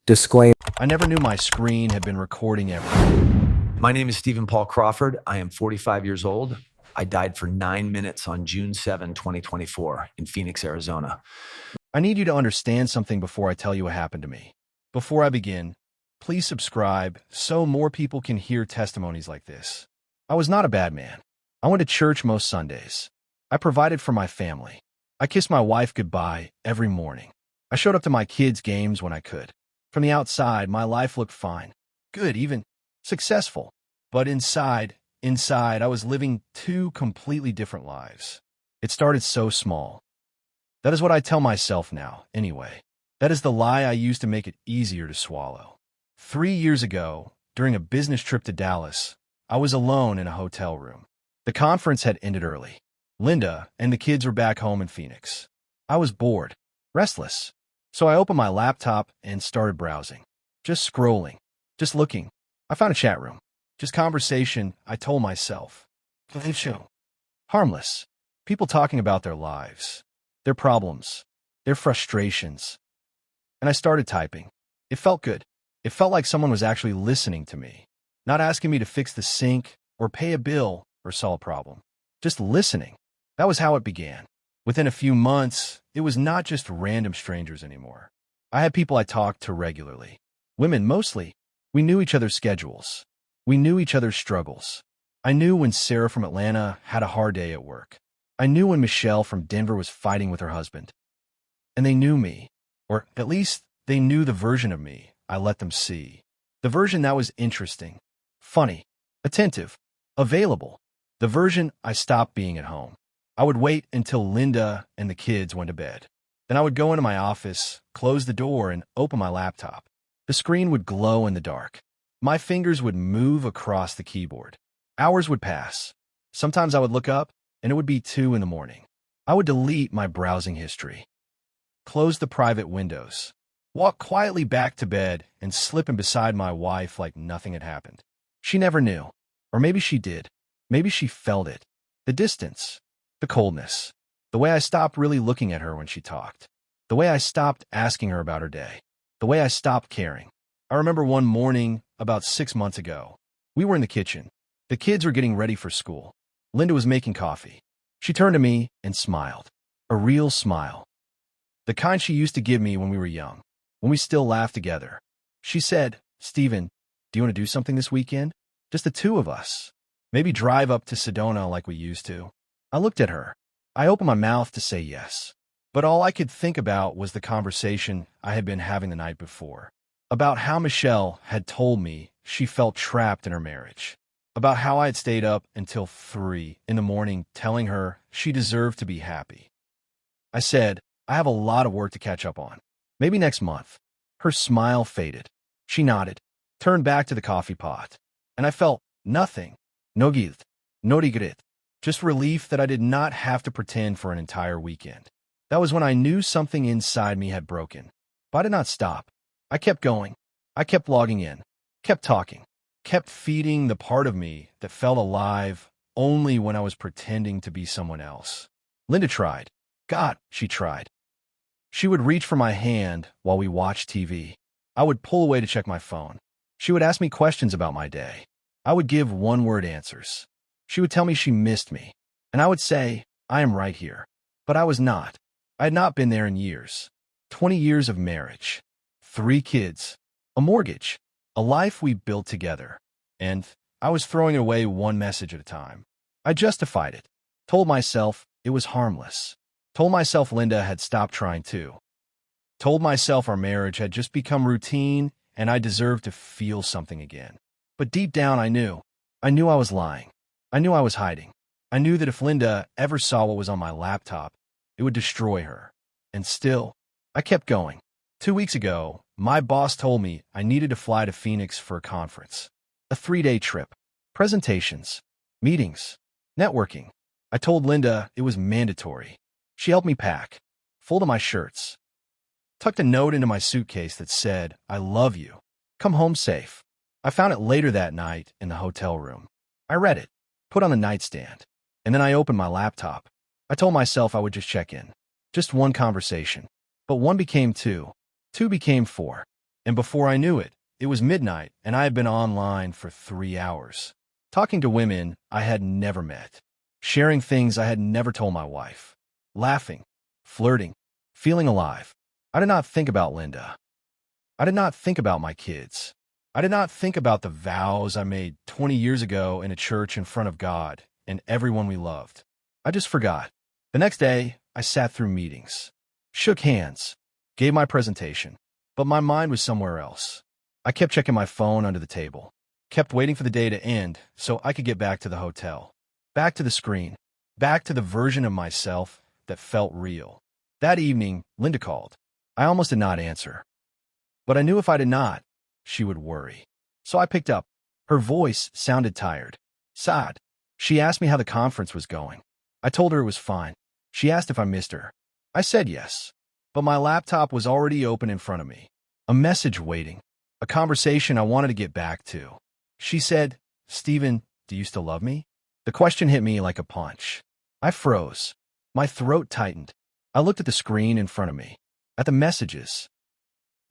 Disclaimer. I never knew my screen had been recording everything. My name is Stephen Paul Crawford. I am 45 years old. I died for 9 minutes on June 7, 2024 in Phoenix, Arizona. I need you to understand something before I tell you what happened to me. Before I begin, please subscribe so more people can hear testimonies like this. I was not a bad man. I went to church most Sundays. I provided for my family. I kissed my wife goodbye every morning. I showed up to my kids' games when I could. From the outside, my life looked fine, good, even successful. But inside, I was living two completely different lives. It started so small. That is what I tell myself now, anyway. That is the lie I used to make it easier to swallow. 3 years ago, during a business trip to Dallas, I was alone in a hotel room. The conference had ended early. Linda and the kids were back home in Phoenix. I was bored, restless. So I opened my laptop and started browsing. Just scrolling, just looking. I found a chat room. Just conversation, I told myself. Harmless. People talking about their lives, their problems, their frustrations. And I started typing. It felt good. It felt like someone was actually listening to me, not asking me to fix the sink or pay a bill or solve a problem. Just listening. That was how it began. Within a few months, it was not just random strangers anymore. I had people I talked to regularly. Women mostly. We knew each other's schedules. We knew each other's struggles. I knew when Sarah from Atlanta had a hard day at work. I knew when Michelle from Denver was fighting with her husband. And they knew me, or at least they knew the version of me I let them see. The version that was interesting, funny, attentive, available. The version I stopped being at home. I would wait until Linda and the kids went to bed. Then I would go into my office, close the door, and open my laptop. The screen would glow in the dark. My fingers would move across the keyboard. Hours would pass. Sometimes I would look up, and it would be 2 in the morning. I would delete my browsing history, close the private windows, walk quietly back to bed, and slip in beside my wife like nothing had happened. She never knew. Or maybe she did. Maybe she felt it. The distance. The coldness. The way I stopped really looking at her when she talked. The way I stopped asking her about her day. The way I stopped caring. I remember one morning, about 6 months ago. We were in the kitchen. The kids were getting ready for school. Linda was making coffee. She turned to me and smiled. A real smile. The kind she used to give me when we were young, when we still laughed together. She said, "Stephen, do you want to do something this weekend? Just the two of us. Maybe drive up to Sedona like we used to." I looked at her. I opened my mouth to say yes. But all I could think about was the conversation I had been having the night before. About how Michelle had told me she felt trapped in her marriage. About how I had stayed up until 3 in the morning telling her she deserved to be happy. I said, "I have a lot of work to catch up on. Maybe next month." Her smile faded. She nodded, turned back to the coffee pot. And I felt nothing. No guilt. No regret. Just relief that I did not have to pretend for an entire weekend. That was when I knew something inside me had broken. But I did not stop. I kept going. I kept logging in. Kept talking. Kept feeding the part of me that felt alive only when I was pretending to be someone else. Linda tried. God, she tried. She would reach for my hand while we watched TV. I would pull away to check my phone. She would ask me questions about my day. I would give one-word answers. She would tell me she missed me, and I would say, "I am right here." But I was not. I had not been there in years. 20 years of marriage, 3 kids, a mortgage, a life we built together. And I was throwing away one message at a time. I justified it, told myself it was harmless, told myself Linda had stopped trying too, told myself our marriage had just become routine and I deserved to feel something again. But deep down I knew I was lying. I knew I was hiding. I knew that if Linda ever saw what was on my laptop, it would destroy her. And still, I kept going. 2 weeks ago, my boss told me I needed to fly to Phoenix for a conference. A 3-day trip. Presentations. Meetings. Networking. I told Linda it was mandatory. She helped me pack. Folded my shirts. Tucked a note into my suitcase that said, "I love you. Come home safe." I found it later that night in the hotel room. I read it. Put on the nightstand, and then I opened my laptop. I told myself I would just check in. Just one conversation. But one became 2. 2 became 4. And before I knew it, it was midnight and I had been online for 3 hours, talking to women I had never met, sharing things I had never told my wife, laughing, flirting, feeling alive. I did not think about Linda. I did not think about my kids. I did not think about the vows I made 20 years ago in a church in front of God and everyone we loved. I just forgot. The next day, I sat through meetings, shook hands, gave my presentation, but my mind was somewhere else. I kept checking my phone under the table, kept waiting for the day to end so I could get back to the hotel, back to the screen, back to the version of myself that felt real. That evening, Linda called. I almost did not answer, but I knew if I did not, she would worry. So I picked up. Her voice sounded tired, sad. She asked me how the conference was going. I told her it was fine. She asked if I missed her. I said yes, but my laptop was already open in front of me, a message waiting, a conversation I wanted to get back to. She said, "Stephen, do you still love me?" The question hit me like a punch. I froze. My throat tightened. I looked at the screen in front of me, at the messages,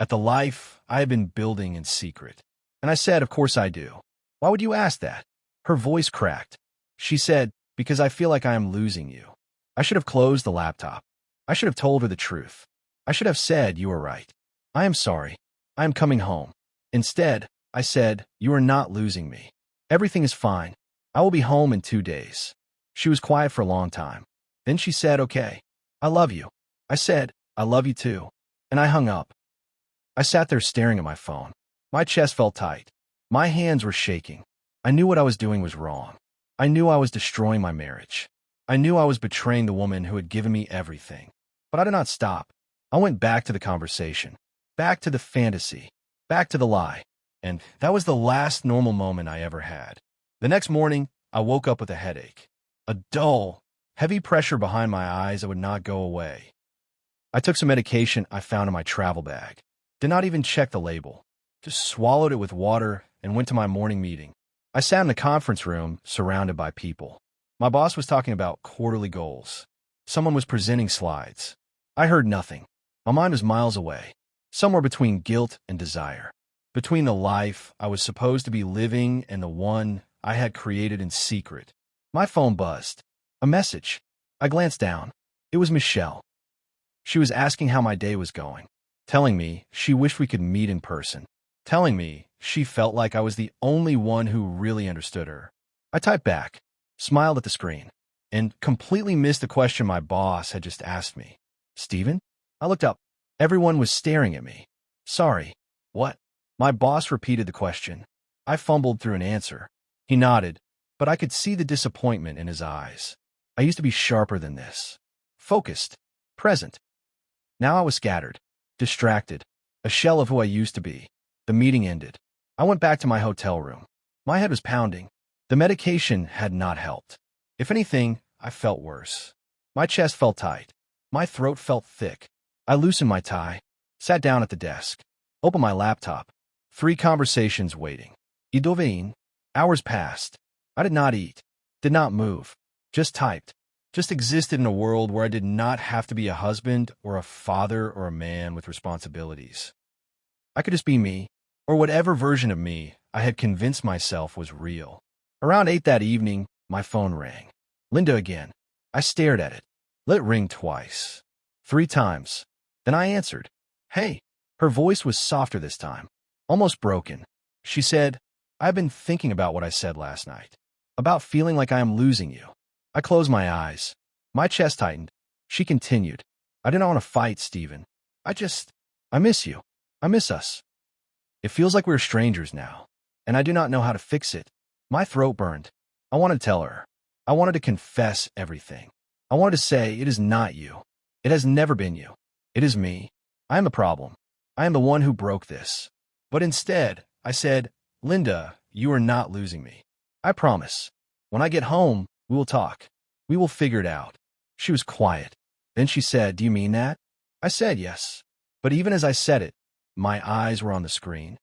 at the life I had been building in secret. And I said, "Of course I do." "Why would you ask that?" Her voice cracked. She said, "Because I feel like I am losing you." I should have closed the laptop. I should have told her the truth. I should have said, "You were right. I am sorry. I am coming home." Instead, I said, "You are not losing me. Everything is fine. I will be home in 2 days." She was quiet for a long time. Then she said, "Okay. I love you." I said, "I love you too." And I hung up. I sat there staring at my phone. My chest felt tight. My hands were shaking. I knew what I was doing was wrong. I knew I was destroying my marriage. I knew I was betraying the woman who had given me everything. But I did not stop. I went back to the conversation, back to the fantasy, back to the lie. And that was the last normal moment I ever had. The next morning, I woke up with a headache, a dull, heavy pressure behind my eyes that would not go away. I took some medication I found in my travel bag, did not even check the label, just swallowed it with water and went to my morning meeting. I sat in the conference room surrounded by people. My boss was talking about quarterly goals. Someone was presenting slides. I heard nothing. My mind was miles away, somewhere between guilt and desire, between the life I was supposed to be living and the one I had created in secret. My phone buzzed. A message. I glanced down. It was Michelle. She was asking how my day was going, telling me she wished we could meet in person, telling me she felt like I was the only one who really understood her. I typed back, smiled at the screen, and completely missed the question my boss had just asked me. "Stephen?" I looked up. Everyone was staring at me. "Sorry. What?" My boss repeated the question. I fumbled through an answer. He nodded, but I could see the disappointment in his eyes. I used to be sharper than this. Focused. Present. Now I was scattered. Distracted. A shell of who I used to be. The meeting ended. I went back to my hotel room. My head was pounding. The medication had not helped. If anything, I felt worse. My chest felt tight. My throat felt thick. I loosened my tie, sat down at the desk, opened my laptop. 3 conversations waiting. Idovein. Hours passed. I did not eat, did not move, just typed, just existed in a world where I did not have to be a husband or a father or a man with responsibilities. I could just be me, or whatever version of me I had convinced myself was real. Around 8 that evening, my phone rang. Linda again. I stared at it. Let it ring twice. 3 times. Then I answered. "Hey." Her voice was softer this time, almost broken. She said, "I've been thinking about what I said last night, about feeling like I am losing you." I closed my eyes. My chest tightened. She continued. "I didn't want to fight, Stephen. I miss you. I miss us. It feels like we're strangers now, and I do not know how to fix it." My throat burned. I wanted to tell her. I wanted to confess everything. I wanted to say, "It is not you. It has never been you. It is me. I am the problem. I am the one who broke this." But instead, I said, "Linda, you are not losing me. I promise. When I get home, we will talk. We will figure it out." She was quiet. Then she said, "Do you mean that?" I said yes. But even as I said it, my eyes were on the screen.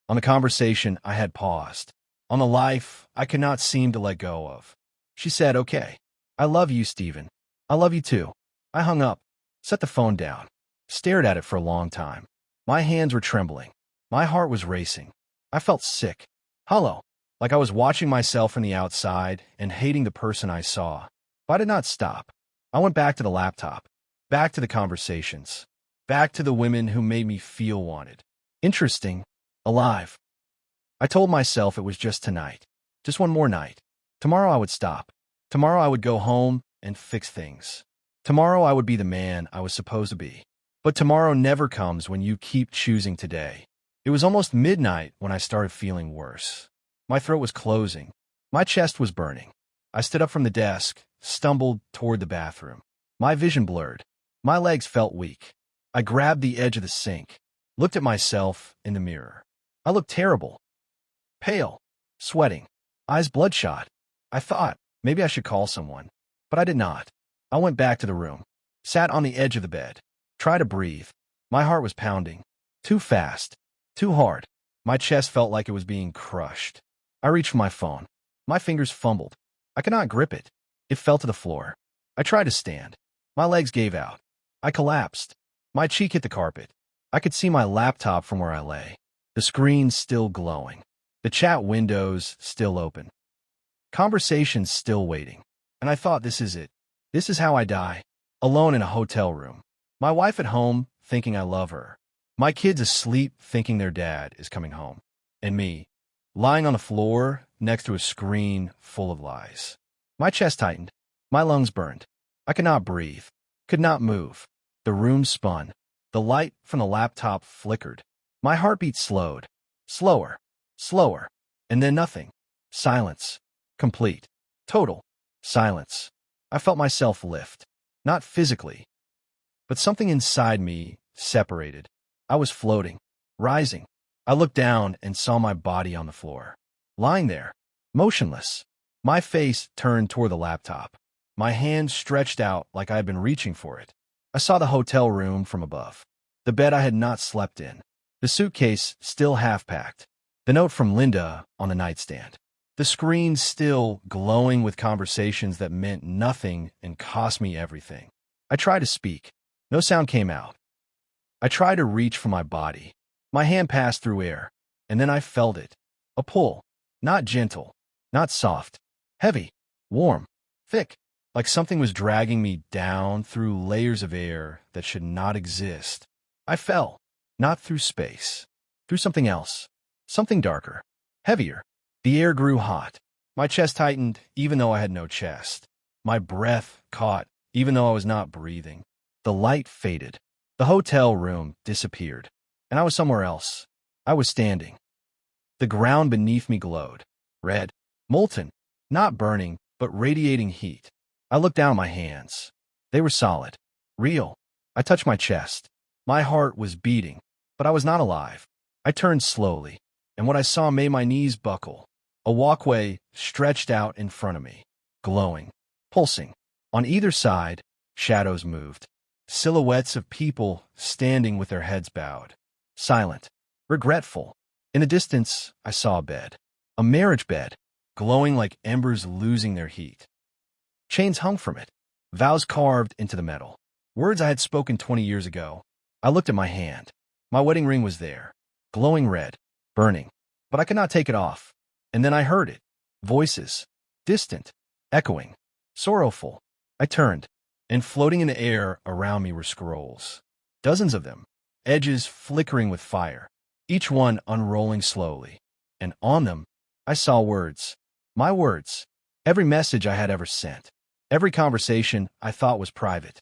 On the conversation I had paused. On the life I could not seem to let go of. She said, "Okay. I love you, Stephen. I love you too." I hung up, set the phone down, stared at it for a long time. My hands were trembling. My heart was racing. I felt sick, hollow, like I was watching myself from the outside and hating the person I saw. But I did not stop. I went back to the laptop, back to the conversations, back to the women who made me feel wanted, interesting, alive. I told myself it was just tonight, just one more night. Tomorrow I would stop. Tomorrow I would go home and fix things. Tomorrow I would be the man I was supposed to be. But tomorrow never comes when you keep choosing today. It was almost midnight when I started feeling worse. My throat was closing. My chest was burning. I stood up from the desk, stumbled toward the bathroom. My vision blurred. My legs felt weak. I grabbed the edge of the sink, looked at myself in the mirror. I looked terrible. Pale, sweating, eyes bloodshot. I thought maybe I should call someone, but I did not. I went back to the room, sat on the edge of the bed, tried to breathe. My heart was pounding. Too fast, too hard. My chest felt like it was being crushed. I reached for my phone. My fingers fumbled. I could not grip it. It fell to the floor. I tried to stand. My legs gave out. I collapsed. My cheek hit the carpet. I could see my laptop from where I lay. The screen still glowing. The chat windows still open. Conversations still waiting. And I thought, this is it. This is how I die. Alone in a hotel room. My wife at home, thinking I love her. My kids asleep, thinking their dad is coming home. And me, lying on the floor next to a screen full of lies. My chest tightened. My lungs burned. I could not breathe. Could not move. The room spun. The light from the laptop flickered. My heartbeat slowed. Slower. Slower. And then nothing. Silence. Complete. Total. Silence. I felt myself lift. Not physically, but something inside me separated. I was floating. Rising. I looked down and saw my body on the floor. Lying there. Motionless. My face turned toward the laptop. My hand stretched out like I had been reaching for it. I saw the hotel room from above. The bed I had not slept in. The suitcase still half-packed. The note from Linda on the nightstand. The screen still glowing with conversations that meant nothing and cost me everything. I tried to speak. No sound came out. I tried to reach for my body. My hand passed through air, and then I felt it. A pull. Not gentle. Not soft. Heavy. Warm. Thick. Like something was dragging me down through layers of air that should not exist. I fell. Not through space. Through something else. Something darker. Heavier. The air grew hot. My chest tightened, even though I had no chest. My breath caught, even though I was not breathing. The light faded. The hotel room disappeared. And I was somewhere else. I was standing. The ground beneath me glowed. Red. Molten. Not burning, but radiating heat. I looked down at my hands. They were solid. Real. I touched my chest. My heart was beating, but I was not alive. I turned slowly, and what I saw made my knees buckle. A walkway stretched out in front of me, glowing, pulsing. On either side, shadows moved. Silhouettes of people standing with their heads bowed. Silent, regretful. In the distance, I saw a bed. A marriage bed, glowing like embers losing their heat. Chains hung from it, vows carved into the metal. Words I had spoken 20 years ago. I looked at my hand. My wedding ring was there, glowing red, burning. But I could not take it off. And then I heard it. Voices. Distant. Echoing. Sorrowful. I turned, and floating in the air around me were scrolls. Dozens of them. Edges flickering with fire. Each one unrolling slowly. And on them, I saw words. My words. Every message I had ever sent. Every conversation I thought was private.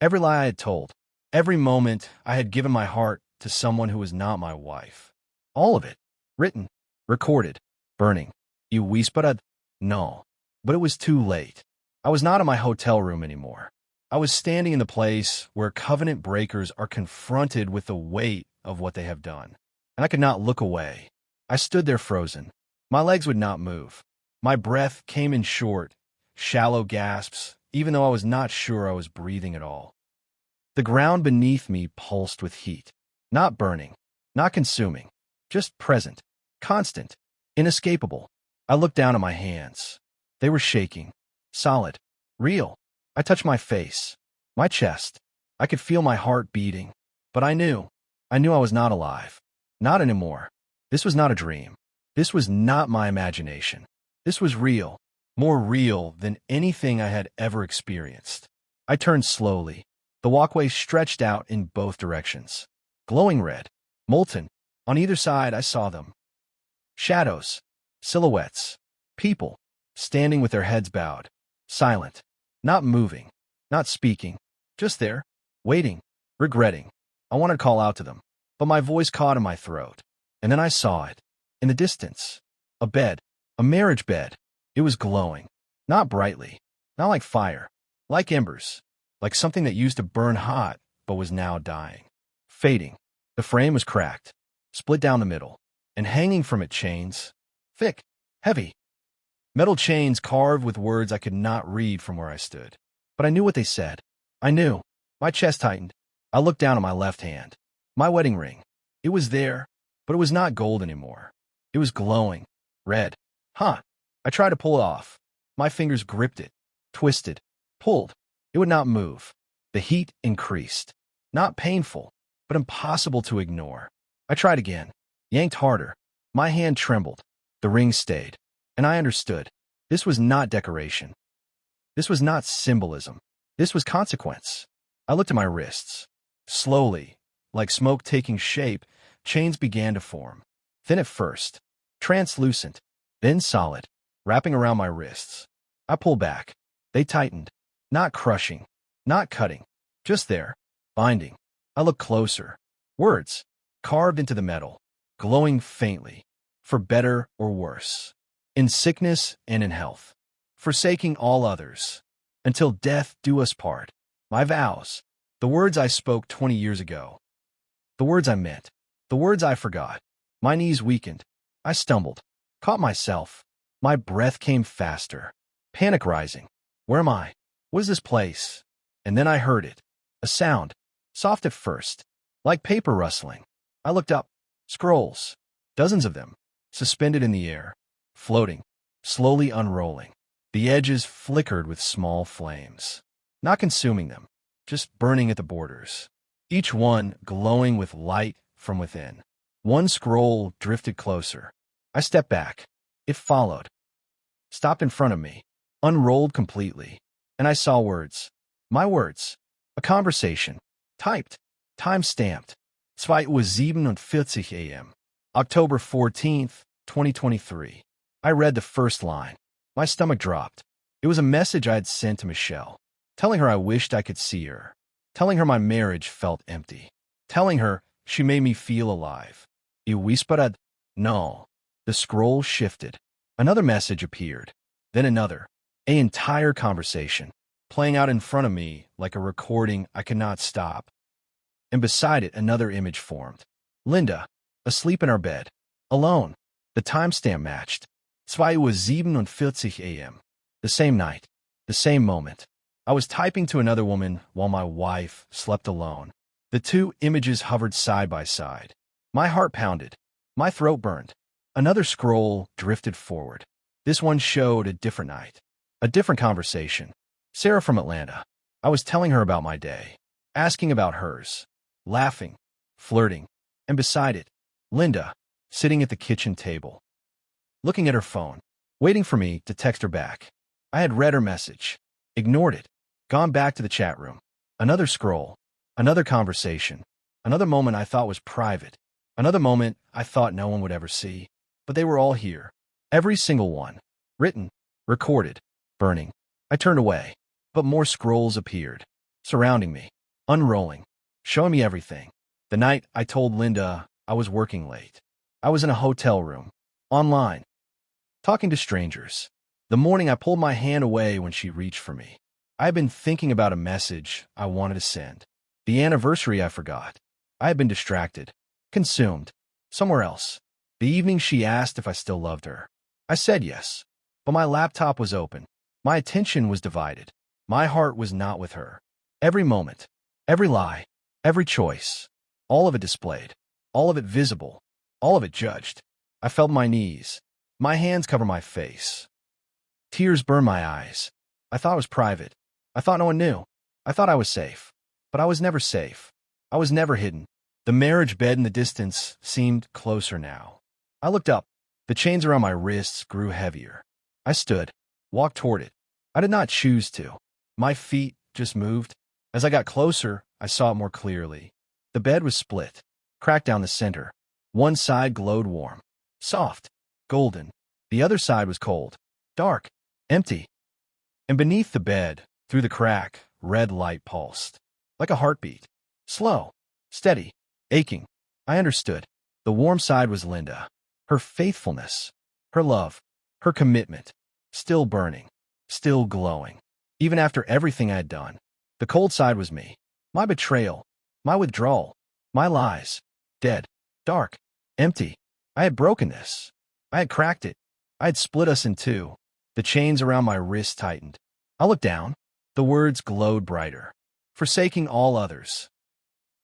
Every lie I had told. Every moment I had given my heart to someone who was not my wife. All of it. Written. Recorded. Burning. You whispered? No. But it was too late. I was not in my hotel room anymore. I was standing in the place where covenant breakers are confronted with the weight of what they have done. And I could not look away. I stood there frozen. My legs would not move. My breath came in short, shallow gasps, even though I was not sure I was breathing at all. The ground beneath me pulsed with heat. Not burning. Not consuming. Just present. Constant. Inescapable. I looked down at my hands. They were shaking. Solid. Real. I touched my face. My chest. I could feel my heart beating. But I knew. I knew I was not alive. Not anymore. This was not a dream. This was not my imagination. This was real, more real than anything I had ever experienced. I turned slowly. The walkway stretched out in both directions. Glowing red, molten. On either side, I saw them. Shadows, silhouettes, people, standing with their heads bowed, silent, not moving, not speaking, just there, waiting, regretting. I wanted to call out to them, but my voice caught in my throat. And then I saw it, in the distance. A bed, a marriage bed. It was glowing, not brightly, not like fire, like embers, like something that used to burn hot but was now dying, fading. The frame was cracked, split down the middle, and hanging from it chains, thick, heavy. Metal chains carved with words I could not read from where I stood. But I knew what they said. I knew. My chest tightened. I looked down at my left hand. My wedding ring. It was there, but it was not gold anymore. It was glowing, red. I tried to pull it off. My fingers gripped it, twisted, pulled. It would not move. The heat increased. Not painful, but impossible to ignore. I tried again, yanked harder. My hand trembled. The ring stayed. And I understood. This was not decoration. This was not symbolism. This was consequence. I looked at my wrists. Slowly, like smoke taking shape, chains began to form. Thin at first, translucent, then solid, wrapping around my wrists. I pulled back. They tightened. Not crushing, not cutting, just there, binding. I looked closer. Words, carved into the metal, glowing faintly, for better or worse, in sickness and in health, forsaking all others, until death do us part. My vows, the words I spoke 20 years ago, the words I meant, the words I forgot. My knees weakened. I stumbled, caught myself. My breath came faster, panic rising. Where am I? What is this place? And then I heard it, a sound, soft at first, like paper rustling. I looked up. Scrolls, dozens of them, suspended in the air, floating, slowly unrolling. The edges flickered with small flames, not consuming them, just burning at the borders, each one glowing with light from within. One scroll drifted closer. I stepped back. It followed, stopped in front of me, unrolled completely, and I saw words. My words. A conversation. Typed. Time-stamped. 2:47 a.m. October 14th, 2023. I read the first line. My stomach dropped. It was a message I had sent to Michelle, telling her I wished I could see her, telling her my marriage felt empty, telling her she made me feel alive. I whispered, no. The scroll shifted. Another message appeared. Then another. An entire conversation, playing out in front of me like a recording I could not stop. And beside it, another image formed. Linda, asleep in our bed, alone. The timestamp matched. 2:47 a.m. The same night, the same moment. I was typing to another woman while my wife slept alone. The two images hovered side by side. My heart pounded. My throat burned. Another scroll drifted forward. This one showed a different night, a different conversation. Sarah from Atlanta. I was telling her about my day, asking about hers, laughing, flirting, and beside it, Linda, sitting at the kitchen table, looking at her phone, waiting for me to text her back. I had read her message, ignored it, gone back to the chat room. Another scroll, another conversation, another moment I thought was private, another moment I thought no one would ever see. But they were all here, every single one, written, recorded, burning. I turned away, but more scrolls appeared, surrounding me, unrolling, showing me everything. The night I told Linda I was working late. I was in a hotel room, online, talking to strangers. The morning I pulled my hand away when she reached for me. I had been thinking about a message I wanted to send. The anniversary I forgot. I had been distracted, consumed, somewhere else. The evening she asked if I still loved her. I said yes, but my laptop was open. My attention was divided. My heart was not with her. Every moment, every lie, every choice, all of it displayed, all of it visible, all of it judged. I felt my knees. My hands covered my face. Tears burned my eyes. I thought it was private. I thought no one knew. I thought I was safe. But I was never safe. I was never hidden. The marriage bed in the distance seemed closer now. I looked up. The chains around my wrists grew heavier. I stood, walked toward it. I did not choose to. My feet just moved. As I got closer, I saw it more clearly. The bed was split, cracked down the center. One side glowed warm, soft, golden. The other side was cold, dark, empty. And beneath the bed, through the crack, red light pulsed. Like a heartbeat. Slow, steady, aching. I understood. The warm side was Linda. Her faithfulness, her love, her commitment, still burning, still glowing. Even after everything I had done, the cold side was me. My betrayal, my withdrawal, my lies. Dead, dark, empty. I had broken this. I had cracked it. I had split us in two. The chains around my wrist tightened. I looked down. The words glowed brighter. Forsaking all others.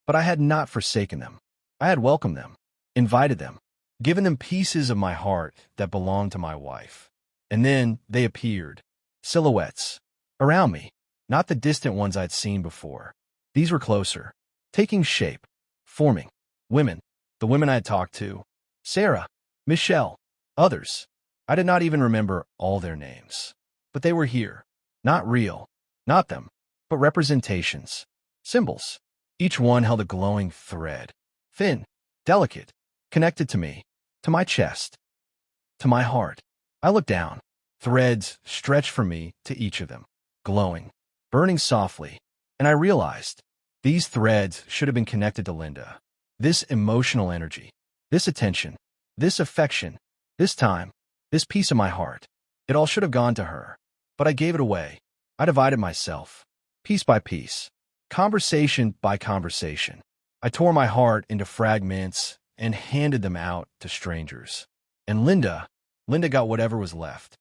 But I had not forsaken them. I had welcomed them, invited them, given them pieces of my heart that belonged to my wife. And then they appeared. Silhouettes. Around me. Not the distant ones I'd seen before. These were closer. Taking shape. Forming. Women. The women I had talked to. Sarah. Michelle. Others. I did not even remember all their names. But they were here. Not real. Not them. But representations. Symbols. Each one held a glowing thread. Thin. Delicate. Connected to me. To my chest. To my heart. I looked down. Threads stretched from me to each of them. Glowing. Burning softly. And I realized these threads should have been connected to Linda. This emotional energy. This attention. This affection. This time. This piece of my heart. It all should have gone to her. But I gave it away. I divided myself. Piece by piece. Conversation by conversation. I tore my heart into fragments and handed them out to strangers. And Linda got whatever was left.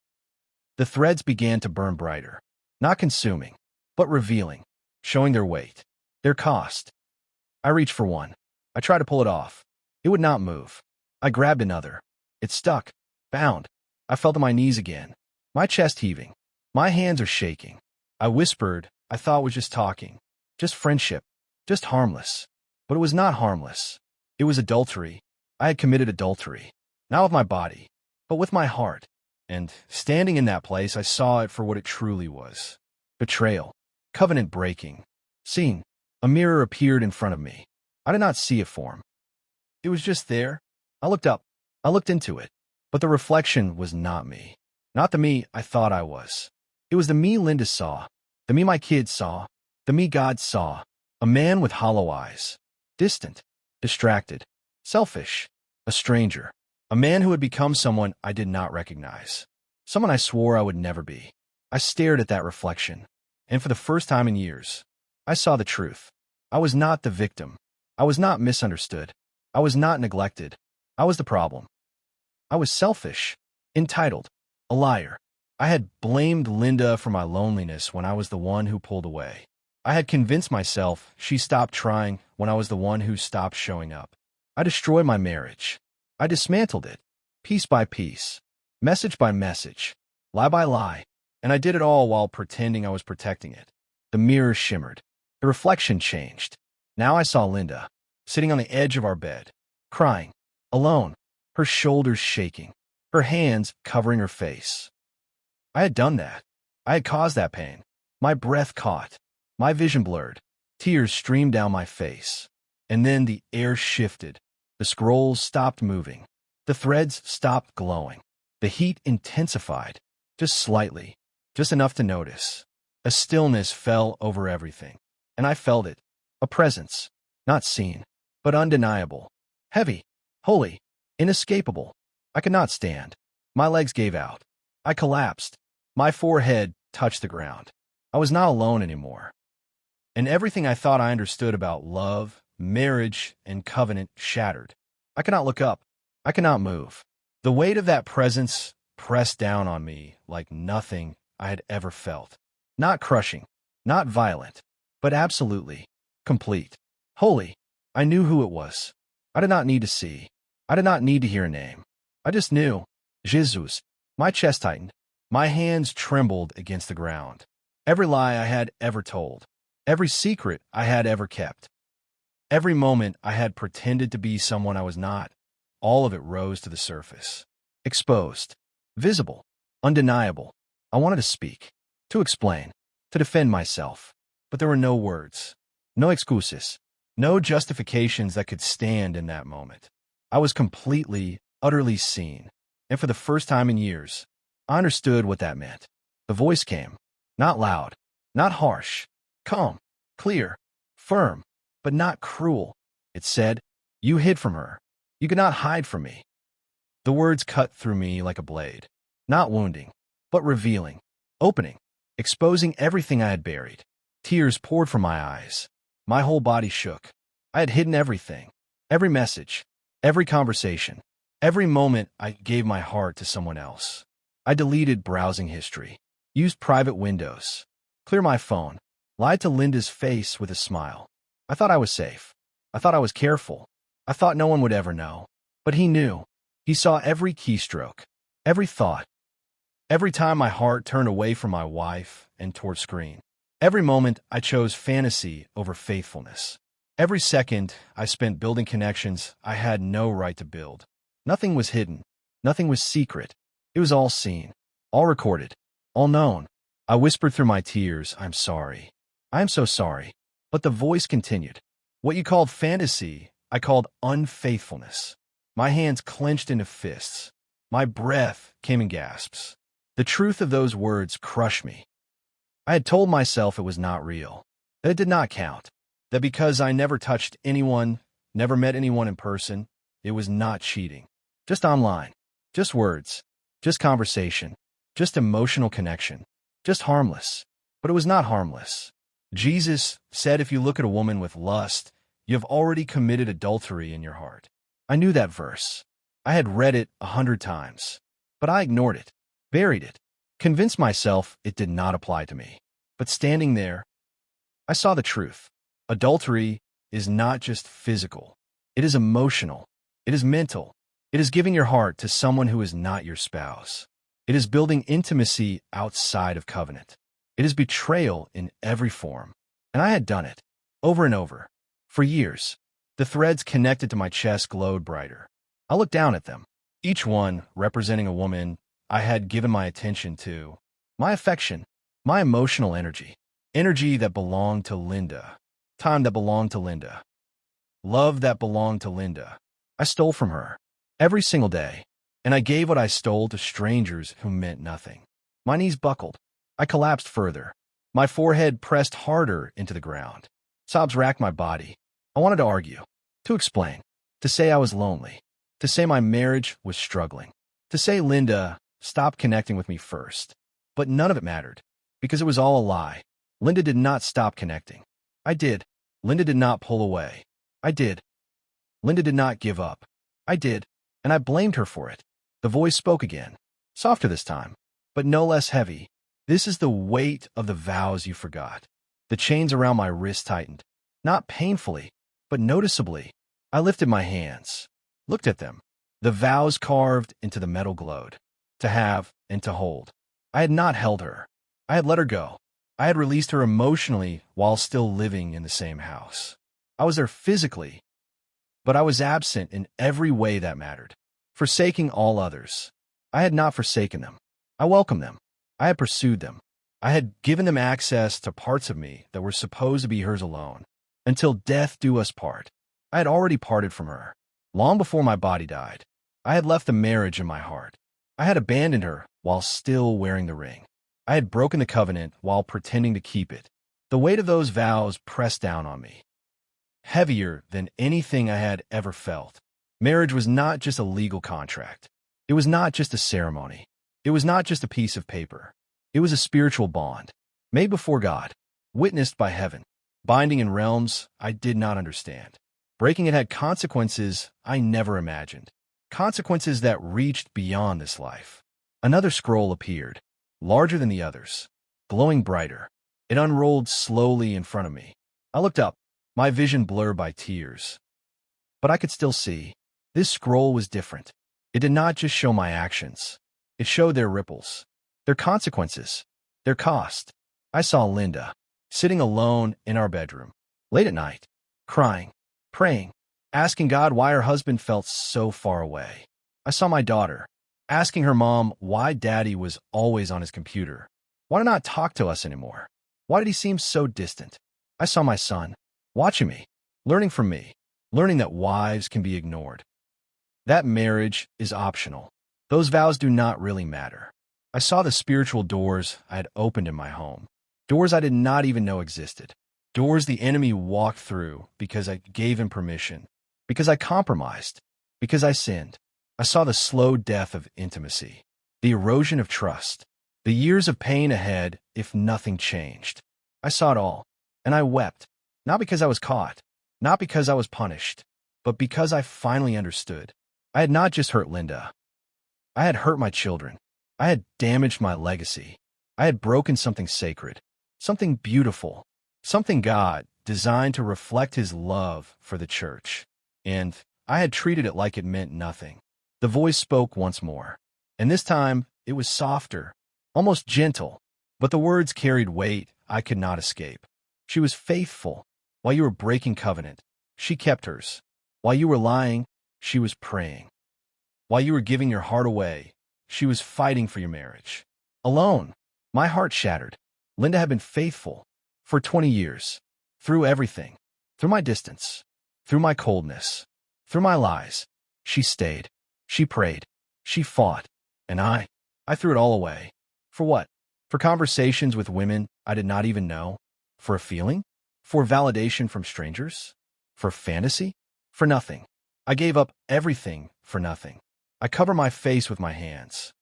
The threads began to burn brighter. Not consuming, but revealing. Showing their weight. Their cost. I reached for one. I tried to pull it off. It would not move. I grabbed another. It stuck. Bound. I fell to my knees again. My chest heaving. My hands are shaking. I whispered, I thought was just talking. Just friendship. Just harmless. But it was not harmless. It was adultery. I had committed adultery. Not with my body, but with my heart. And standing in that place, I saw it for what it truly was. Betrayal. Covenant breaking. Seen. A mirror appeared in front of me. I did not see a form. It was just there. I looked up. I looked into it. But the reflection was not me. Not the me I thought I was. It was the me Linda saw. The me my kids saw. The me God saw. A man with hollow eyes. Distant. Distracted. Selfish. A stranger. A man who had become someone I did not recognize. Someone I swore I would never be. I stared at that reflection. And for the first time in years, I saw the truth. I was not the victim. I was not misunderstood. I was not neglected. I was the problem. I was selfish, entitled, a liar. I had blamed Linda for my loneliness when I was the one who pulled away. I had convinced myself she stopped trying when I was the one who stopped showing up. I destroyed my marriage. I dismantled it, piece by piece, message by message, lie by lie, and I did it all while pretending I was protecting it. The mirror shimmered. The reflection changed. Now I saw Linda, sitting on the edge of our bed, crying, alone, her shoulders shaking, her hands covering her face. I had done that. I had caused that pain. My breath caught. My vision blurred. Tears streamed down my face. And then the air shifted. The scrolls stopped moving. The threads stopped glowing. The heat intensified, just slightly, just enough to notice. A stillness fell over everything, and I felt it. A presence, not seen, but undeniable. Heavy, holy, inescapable. I could not stand. My legs gave out. I collapsed. My forehead touched the ground. I was not alone anymore. And everything I thought I understood about love, marriage, and covenant shattered. I could not look up. I could not move. The weight of that presence pressed down on me like nothing I had ever felt. Not crushing, not violent, but absolutely, complete, holy. I knew who it was. I did not need to see. I did not need to hear a name. I just knew. Jesus. My chest tightened. My hands trembled against the ground. Every lie I had ever told. Every secret I had ever kept. Every moment I had pretended to be someone I was not, all of it rose to the surface. Exposed. Visible. Undeniable. I wanted to speak. To explain. To defend myself. But there were no words. No excuses. No justifications that could stand in that moment. I was completely, utterly seen. And for the first time in years, I understood what that meant. The voice came. Not loud. Not harsh. Calm. Clear. Firm. But not cruel. It said, "You hid from her. You could not hide from me." The words cut through me like a blade. Not wounding, but revealing. Opening. Exposing everything I had buried. Tears poured from my eyes. My whole body shook. I had hidden everything. Every message. Every conversation. Every moment I gave my heart to someone else. I deleted browsing history. Used private windows. Cleared my phone. Lied to Linda's face with a smile. I thought I was safe. I thought I was careful. I thought no one would ever know. But he knew. He saw every keystroke. Every thought. Every time my heart turned away from my wife and toward screen. Every moment I chose fantasy over faithfulness. Every second I spent building connections I had no right to build. Nothing was hidden. Nothing was secret. It was all seen. All recorded. All known. I whispered through my tears, "I'm sorry. I am so sorry." But the voice continued. What you called fantasy, I called unfaithfulness. My hands clenched into fists. My breath came in gasps. The truth of those words crushed me. I had told myself it was not real, that it did not count, that because I never touched anyone, never met anyone in person, it was not cheating. Just online. Just words. Just conversation. Just emotional connection. Just harmless. But it was not harmless. Jesus said if you look at a woman with lust, you have already committed adultery in your heart. I knew that verse. I had read it 100 times. But I ignored it, buried it, convinced myself it did not apply to me. But standing there, I saw the truth. Adultery is not just physical. It is emotional. It is mental. It is giving your heart to someone who is not your spouse. It is building intimacy outside of covenant. It is betrayal in every form. And I had done it, over and over, for years. The threads connected to my chest glowed brighter. I looked down at them, each one representing a woman I had given my attention to, my affection, my emotional energy, energy that belonged to Linda, time that belonged to Linda, love that belonged to Linda. I stole from her, every single day, and I gave what I stole to strangers who meant nothing. My knees buckled. I collapsed further. My forehead pressed harder into the ground. Sobs racked my body. I wanted to argue, to explain, to say I was lonely, to say my marriage was struggling, to say Linda stopped connecting with me first. But none of it mattered, because it was all a lie. Linda did not stop connecting. I did. Linda did not pull away. I did. Linda did not give up. I did, and I blamed her for it. The voice spoke again, softer this time, but no less heavy. This is the weight of the vows you forgot. The chains around my wrist tightened, not painfully, but noticeably. I lifted my hands, looked at them. The vows carved into the metal glowed. To have and to hold. I had not held her. I had let her go. I had released her emotionally while still living in the same house. I was there physically, but I was absent in every way that mattered. Forsaking all others. I had not forsaken them. I welcomed them. I had pursued them. I had given them access to parts of me that were supposed to be hers alone. Until death do us part. I had already parted from her. Long before my body died. I had left the marriage in my heart. I had abandoned her while still wearing the ring. I had broken the covenant while pretending to keep it. The weight of those vows pressed down on me. Heavier than anything I had ever felt. Marriage was not just a legal contract. It was not just a ceremony. It was not just a piece of paper. It was a spiritual bond, made before God, witnessed by heaven, binding in realms I did not understand. Breaking it had consequences I never imagined, consequences that reached beyond this life. Another scroll appeared, larger than the others, glowing brighter. It unrolled slowly in front of me. I looked up, my vision blurred by tears. But I could still see. This scroll was different. It did not just show my actions. It showed their ripples, their consequences, their cost. I saw Linda, sitting alone in our bedroom, late at night, crying, praying, asking God why her husband felt so far away. I saw my daughter, asking her mom why daddy was always on his computer. Why not talk to us anymore? Why did he seem so distant? I saw my son, watching me, learning from me, learning that wives can be ignored. That marriage is optional. Those vows do not really matter. I saw the spiritual doors I had opened in my home, doors I did not even know existed, doors the enemy walked through because I gave him permission, because I compromised, because I sinned. I saw the slow death of intimacy, the erosion of trust, the years of pain ahead if nothing changed. I saw it all, and I wept, not because I was caught, not because I was punished, but because I finally understood. I had not just hurt Linda. I had hurt my children. I had damaged my legacy. I had broken something sacred, something beautiful, something God designed to reflect his love for the church. And I had treated it like it meant nothing. The voice spoke once more, and this time it was softer, almost gentle, but the words carried weight I could not escape. She was faithful. While you were breaking covenant, she kept hers. While you were lying, she was praying. While you were giving your heart away, she was fighting for your marriage. Alone, my heart shattered. Linda had been faithful for 20 years, through everything, through my distance, through my coldness, through my lies. She stayed. She prayed. She fought. And I threw it all away. For what? For conversations with women I did not even know? For a feeling? For validation from strangers? For fantasy? For nothing. I gave up everything for nothing. I covered my face with my hands.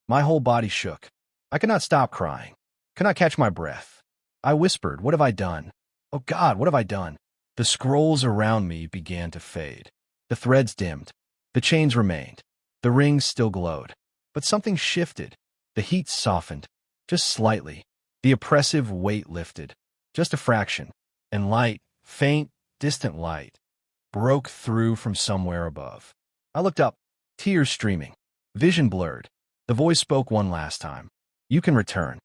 My whole body shook. I could not stop crying. Could not catch my breath. I whispered, "What have I done? Oh God, what have I done?" The scrolls around me began to fade. The threads dimmed. The chains remained. The rings still glowed. But something shifted. The heat softened, just slightly. The oppressive weight lifted, just a fraction. And light, faint, distant light, broke through from somewhere above. I looked up, tears streaming, vision blurred. The voice spoke one last time. "You can return,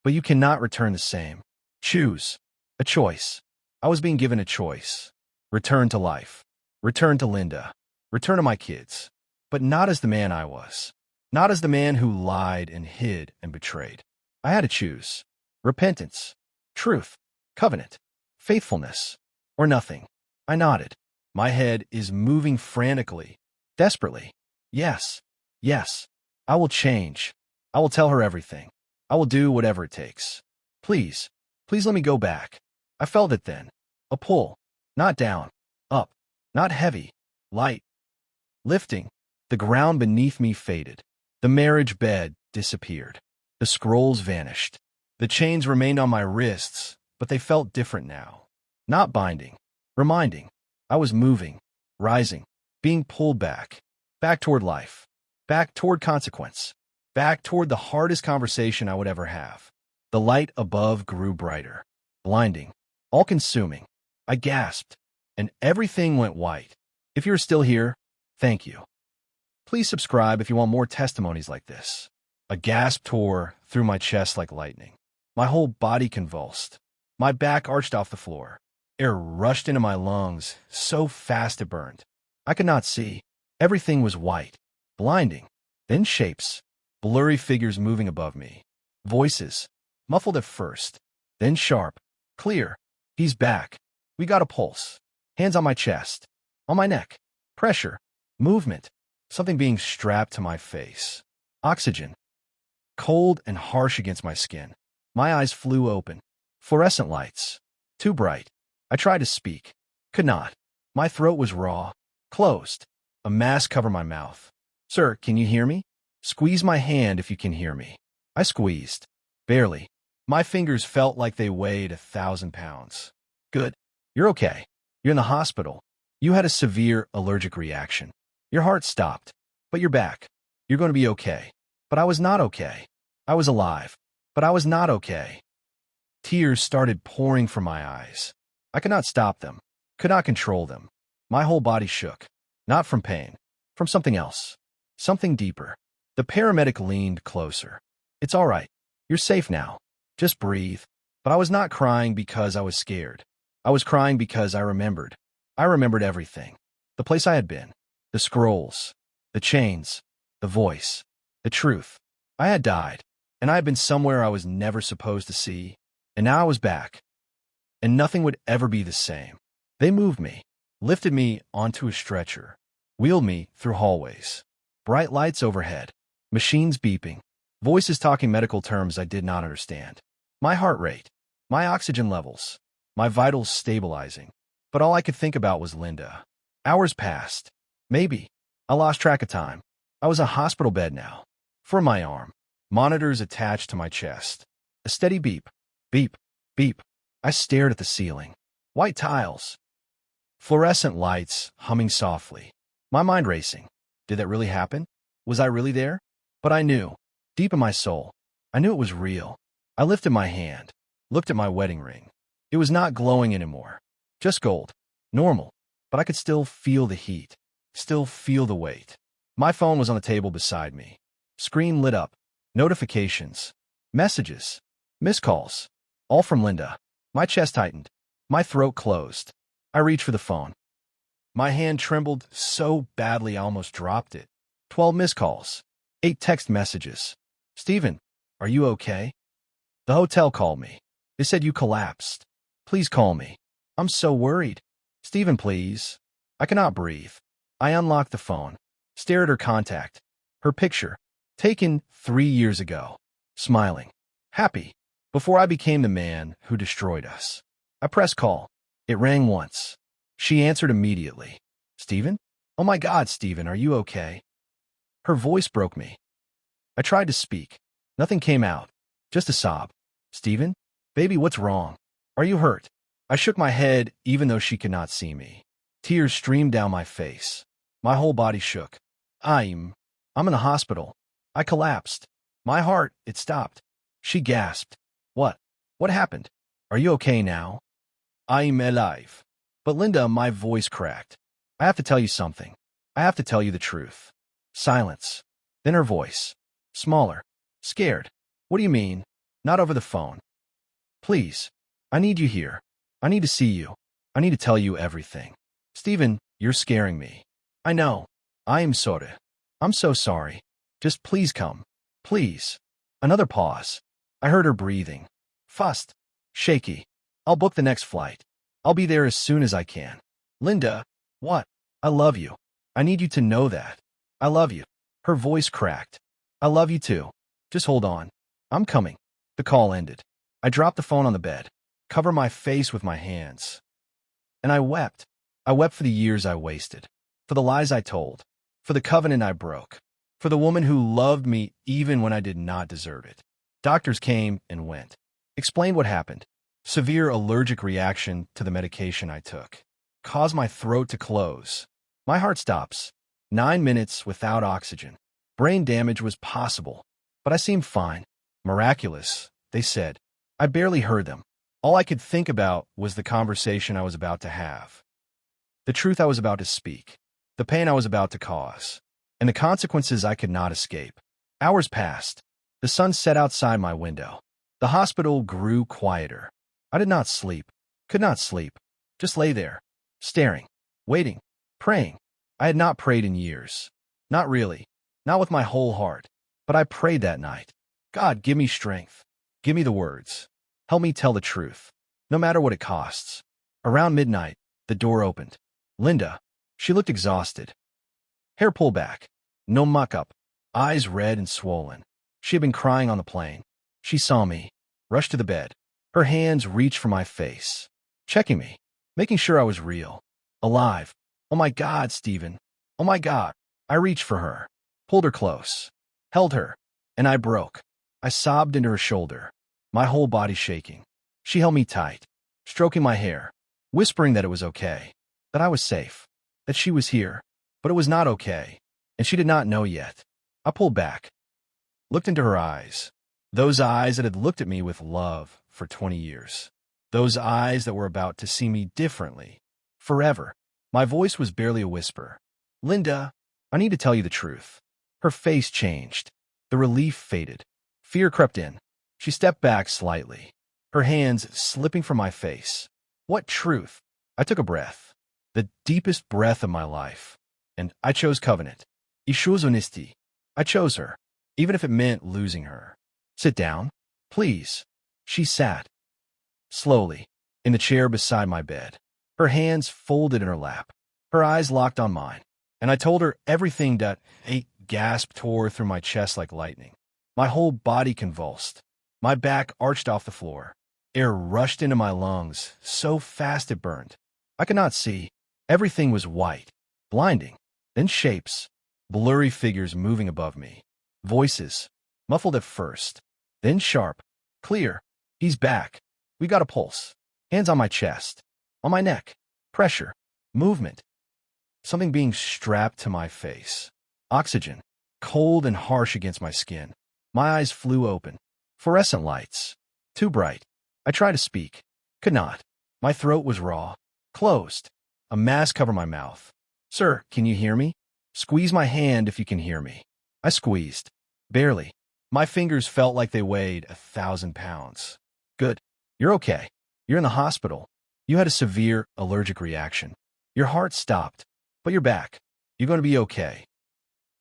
but you cannot return the same. Choose." A choice. I was being given a choice. Return to life. Return to Linda. Return to my kids. But not as the man I was. Not as the man who lied and hid and betrayed. I had to choose. Repentance. Truth. Covenant. Faithfulness. Or nothing. I nodded. My head is moving frantically. Desperately. Yes. Yes. I will change. I will tell her everything. I will do whatever it takes. Please. Please let me go back. I felt it then. A pull. Not down. Up. Not heavy. Light. Lifting. The ground beneath me faded. The marriage bed disappeared. The scrolls vanished. The chains remained on my wrists, but they felt different now. Not binding. Reminding. I was moving. Rising. Being pulled back. Back toward life. Back toward consequence. Back toward the hardest conversation I would ever have. The light above grew brighter. Blinding. All-consuming. I gasped, and everything went white. If you're still here, thank you. Please subscribe if you want more testimonies like this. A gasp tore through my chest like lightning. My whole body convulsed. My back arched off the floor. Air rushed into my lungs so fast it burned. I could not see. Everything was white. Blinding. Then shapes. Blurry figures moving above me. Voices. Muffled at first. Then sharp. Clear. He's back. We got a pulse. Hands on my chest. On my neck. Pressure. Movement. Something being strapped to my face. Oxygen. Cold and harsh against my skin. My eyes flew open. Fluorescent lights. Too bright. I tried to speak. Could not. My throat was raw. Closed. A mask covered my mouth. "Sir, can you hear me? Squeeze my hand if you can hear me." I squeezed. Barely. My fingers felt like they weighed 1,000 pounds. "Good. You're okay. You're in the hospital. You had a severe allergic reaction. Your heart stopped. But you're back. You're going to be okay." But I was not okay. I was alive. But I was not okay. Tears started pouring from my eyes. I could not stop them. Could not control them. My whole body shook. Not from pain. From something else. Something deeper. The paramedic leaned closer. "It's all right. You're safe now. Just breathe." But I was not crying because I was scared. I was crying because I remembered. I remembered everything. The place I had been, the scrolls, the chains, the voice, the truth. I had died, and I had been somewhere I was never supposed to see, and now I was back, and nothing would ever be the same. They moved me, lifted me onto a stretcher, wheeled me through hallways. Bright lights overhead, machines beeping, voices talking medical terms I did not understand. My heart rate, my oxygen levels, my vitals stabilizing. But all I could think about was Linda. Hours passed. Maybe. I lost track of time. I was in a hospital bed now. For my arm, monitors attached to my chest. A steady beep, beep, beep. I stared at the ceiling. White tiles. Fluorescent lights humming softly. My mind racing. Did that really happen? Was I really there? But I knew. Deep in my soul. I knew it was real. I lifted my hand. Looked at my wedding ring. It was not glowing anymore. Just gold. Normal. But I could still feel the heat. Still feel the weight. My phone was on the table beside me. Screen lit up. Notifications. Messages. Missed calls. All from Linda. My chest tightened. My throat closed. I reached for the phone. My hand trembled so badly I almost dropped it. 12 missed calls. 8 text messages. Stephen, are you okay? The hotel called me. They said you collapsed. Please call me. I'm so worried. Stephen, please. I cannot breathe. I unlocked the phone. Stared at her contact. Her picture. Taken 3 years ago. Smiling. Happy. Before I became the man who destroyed us. I pressed call. It rang once. She answered immediately. Stephen? Oh my God, Stephen, are you okay? Her voice broke me. I tried to speak. Nothing came out. Just a sob. Stephen? Baby, what's wrong? Are you hurt? I shook my head even though she could not see me. Tears streamed down my face. My whole body shook. I'm in the hospital. I collapsed. My heart, it stopped. She gasped. What? What happened? Are you okay now? I'm alive. But Linda, my voice cracked. I have to tell you something. I have to tell you the truth. Silence. Then her voice. Smaller. Scared. What do you mean? Not over the phone. Please. I need you here. I need to see you. I need to tell you everything. Stephen, you're scaring me. I know. I am sorry. I'm so sorry. Just please come. Please. Another pause. I heard her breathing. Fast. Shaky. I'll book the next flight. I'll be there as soon as I can. Linda, what? I love you. I need you to know that. I love you. Her voice cracked. I love you too. Just hold on. I'm coming. The call ended. I dropped the phone on the bed, covered my face with my hands. And I wept. I wept for the years I wasted, for the lies I told, for the covenant I broke, for the woman who loved me even when I did not deserve it. Doctors came and went. Explained what happened. Severe allergic reaction to the medication I took. Caused my throat to close. My heart stops. 9 minutes without oxygen. Brain damage was possible, but I seemed fine. Miraculous, they said. I barely heard them. All I could think about was the conversation I was about to have. The truth I was about to speak. The pain I was about to cause. And the consequences I could not escape. Hours passed. The sun set outside my window. The hospital grew quieter. I did not sleep. Could not sleep. Just lay there. Staring. Waiting. Praying. I had not prayed in years. Not really. Not with my whole heart. But I prayed that night. God, give me strength. Give me the words. Help me tell the truth. No matter what it costs. Around midnight, the door opened. Linda. She looked exhausted. Hair pulled back. No muck-up. Eyes red and swollen. She had been crying on the plane. She saw me. Rushed to the bed. Her hands reached for my face. Checking me. Making sure I was real. Alive. Oh my God, Stephen. Oh my God. I reached for her. Pulled her close. Held her. And I broke. I sobbed into her shoulder. My whole body shaking. She held me tight. Stroking my hair. Whispering that it was okay. That I was safe. That she was here. But it was not okay. And she did not know yet. I pulled back. Looked into her eyes. Those eyes that had looked at me with love for 20 years. Those eyes that were about to see me differently. Forever. My voice was barely a whisper. Linda, I need to tell you the truth. Her face changed. The relief faded. Fear crept in. She stepped back slightly. Her hands slipping from my face. What truth? I took a breath. the deepest breath of my life. And I chose Covenant. I chose honesty. I chose her, even if it meant losing her. Sit down, please. She sat, slowly, in the chair beside my bed, her hands folded in her lap, her eyes locked on mine. And I told her everything that a gasp tore through my chest like lightning. My whole body convulsed. My back arched off the floor. Air rushed into my lungs, so fast it burned. I could not see. Everything was white, blinding. Then shapes, blurry figures moving above me. Voices, muffled at first, then sharp, clear. He's back. We got a pulse. Hands on my chest, on my neck. Pressure, movement. Something being strapped to my face. Oxygen, cold and harsh against my skin. My eyes flew open. Fluorescent lights, too bright. I tried to speak, could not. My throat was raw, closed. A mask covered my mouth. Sir, can you hear me? Squeeze my hand if you can hear me. I squeezed. Barely. My fingers felt like they weighed 1,000 pounds. Good. You're okay. You're in the hospital. You had a severe allergic reaction. Your heart stopped, but you're back. You're going to be okay.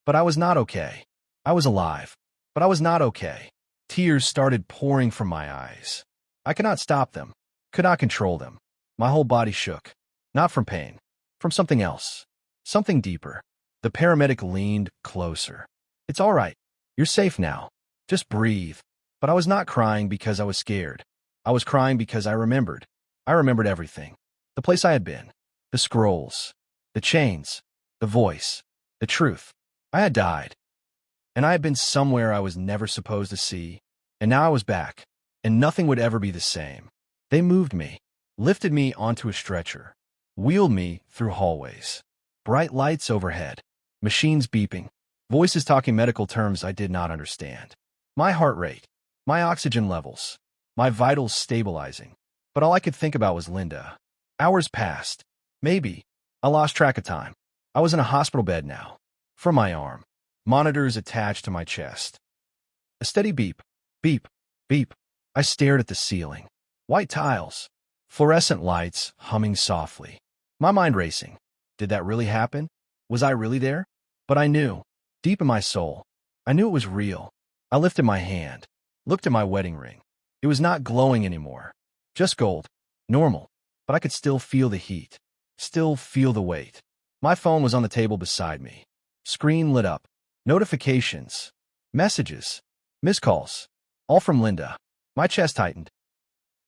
But I was not okay. I was alive, but I was not okay. Tears started pouring from my eyes. I could not stop them, could not control them. My whole body shook, not from pain, from something else, something deeper. The paramedic leaned closer. It's all right. You're safe now. Just breathe. But I was not crying because I was scared. I was crying because I remembered. I remembered everything. The place I had been, the scrolls, the chains, the voice, the truth. I had died. And I had been somewhere I was never supposed to see. And now I was back. And nothing would ever be the same. They moved me, lifted me onto a stretcher, wheeled me through hallways. Bright lights overhead, machines beeping, voices talking medical terms I did not understand. My heart rate, my oxygen levels, my vitals stabilizing. But all I could think about was Linda. Hours passed. Maybe. I lost track of time. I was in a hospital bed now. From my arm. Monitors attached to my chest. A steady beep. Beep. Beep. I stared at the ceiling. White tiles. Fluorescent lights humming softly. My mind racing. Did that really happen? Was I really there? But I knew. Deep in my soul. I knew it was real. I lifted my hand. Looked at my wedding ring. It was not glowing anymore. Just gold. Normal. But I could still feel the heat. Still feel the weight. My phone was on the table beside me. Screen lit up. Notifications. Messages. Missed calls. All from Linda. My chest tightened.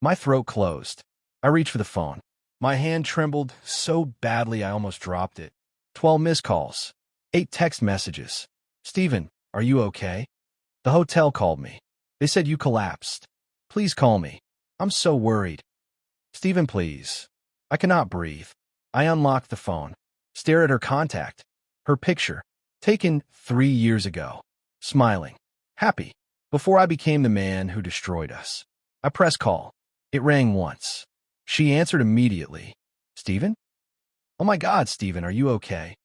My throat closed. I reached for the phone. My hand trembled so badly I almost dropped it. 12 missed calls. 8 text messages. Stephen, are you okay? The hotel called me. They said you collapsed. Please call me. I'm so worried. Stephen, please. I cannot breathe. I unlocked the phone. Stare at her contact. Her picture. Taken 3 years ago. Smiling. Happy. Before I became the man who destroyed us. I pressed call. It rang once. She answered immediately. Stephen? Oh my God, Stephen, are you okay?